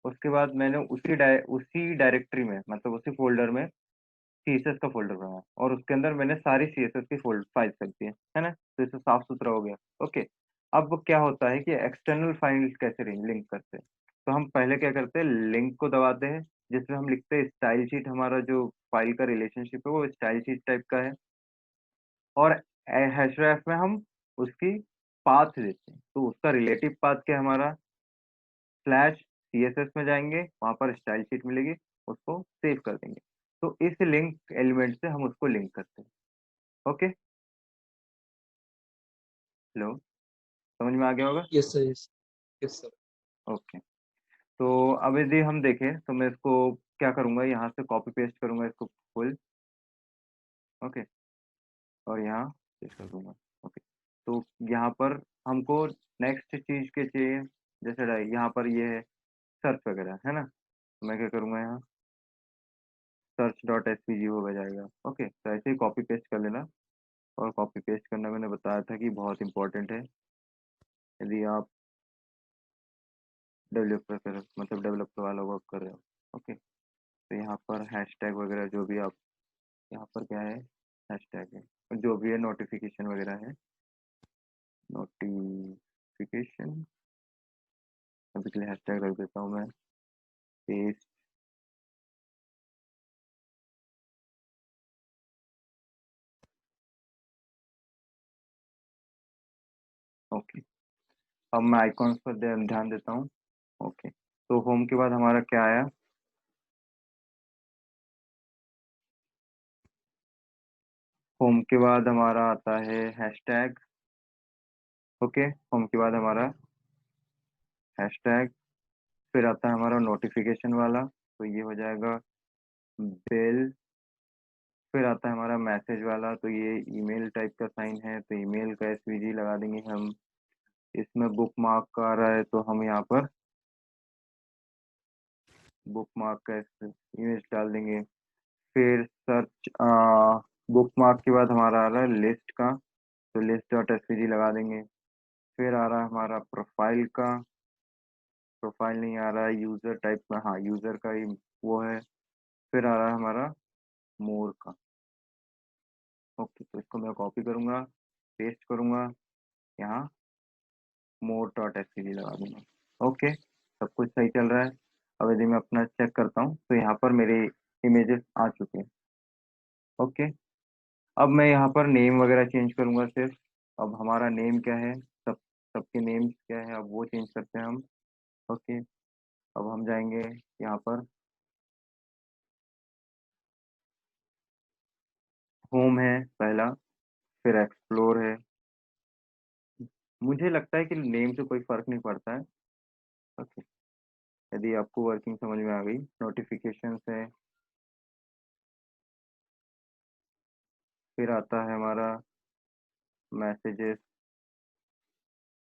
उसके बाद मैंने उसी डायरेक्टरी में, मतलब उसी फोल्डर में CSS का फोल्डर बनाया, और उसके अंदर मैंने सारी CSS की फोल्डर फाइल कर दी है ना। तो इससे साफ सुथरा हो गया। ओके, अब क्या होता है कि एक्सटर्नल फाइल कैसे लिंक करते हैं, तो हम पहले क्या करते हैं, लिंक को दबाते हैं, जिसमें हम लिखते हैं स्टाइल शीट। हमारा जो फाइल का रिलेशनशिप है वो स्टाइल शीट टाइप का है, और हैशरैफ में हम उसकी पाथ देते हैं। तो उसका रिलेटिव पाथ क्या है, हमारा स्लैश CSS में जाएंगे, वहां पर स्टाइल शीट मिलेगी, उसको सेव कर देंगे। तो इस लिंक एलिमेंट से हम उसको लिंक करते हैं। ओके, हेलो, समझ में आ गया होगा। Yes sir, yes. Yes sir. Okay, तो अब यदि हम देखें तो मैं इसको क्या करूंगा, यहाँ से कॉपी पेस्ट करूंगा इसको फुल। ओके, और यहाँ पेस्ट कर दूंगा। ओके, तो यहाँ पर हमको नेक्स्ट चीज के चाहिए, जैसे यहाँ पर ये है सर्च वगैरह है ना, तो मैं क्या करूँगा, यहाँ सर्च डॉट एस वी जी हो जाएगा। ओके, तो ऐसे ही कॉपी पेस्ट कर लेना। और कॉपी पेस्ट करना मैंने बताया था कि बहुत इंपॉर्टेंट है, यदि आप डेवलपर कर मतलब डेवलपर वाला वर्क कर रहे हो। ओके, तो यहाँ पर हैशटैग वगैरह जो भी आप, यहाँ पर क्या है, हैशटैग है, और जो भी है नोटिफिकेशन वगैरह है, नोटिफिकेशन, अभी के लिए हैशटैग रख देता हूँ मैं, पेस्ट। ओके, अब मैं आइकॉन्स पर ध्यान देता हूँ। ओके, तो होम के बाद हमारा क्या आया, होम के बाद हमारा आता है हैशटैग। ओके, होम के बाद हमारा हैशटैग, फिर आता है हमारा नोटिफिकेशन वाला, तो ये हो जाएगा बेल। फिर आता है हमारा मैसेज वाला, तो ये ईमेल टाइप का साइन है, तो ईमेल का एसवीजी लगा देंगे हम। इसमें बुक मार्क का आ रहा है, तो हम यहाँ पर बुक मार्क का इमेज डाल देंगे। फिर सर्च, बुक मार्क के बाद हमारा आ रहा है लिस्ट का, तो लिस्ट डॉट एसवीजी लगा देंगे। फिर आ रहा है हमारा प्रोफाइल का, प्रोफाइल नहीं आ रहा है, यूजर टाइप का, हाँ यूजर का ही वो है। फिर आ रहा है हमारा मोर का। ओके, तो इसको मैं कॉपी करूंगा, पेस्ट करूंगा, यहाँ मोर डॉट एस लगा दूंगा। ओके, सब कुछ सही चल रहा है। अब यदि मैं अपना चेक करता हूँ, तो यहाँ पर मेरे इमेजेस आ चुके हैं। ओके, अब मैं यहाँ पर नेम वगैरह चेंज करूंगा सिर्फ। अब हमारा नेम क्या है, सब सबके नेम्स क्या है, अब वो चेंज करते हैं हम। ओके, अब हम जाएंगे यहाँ पर, होम है पहला, फिर एक्सप्लोर है। मुझे लगता है कि नेम से कोई फर्क नहीं पड़ता है। ओके, यदि आपको वर्किंग समझ में आ गई, नोटिफिकेशन है, फिर आता है हमारा मैसेजेस,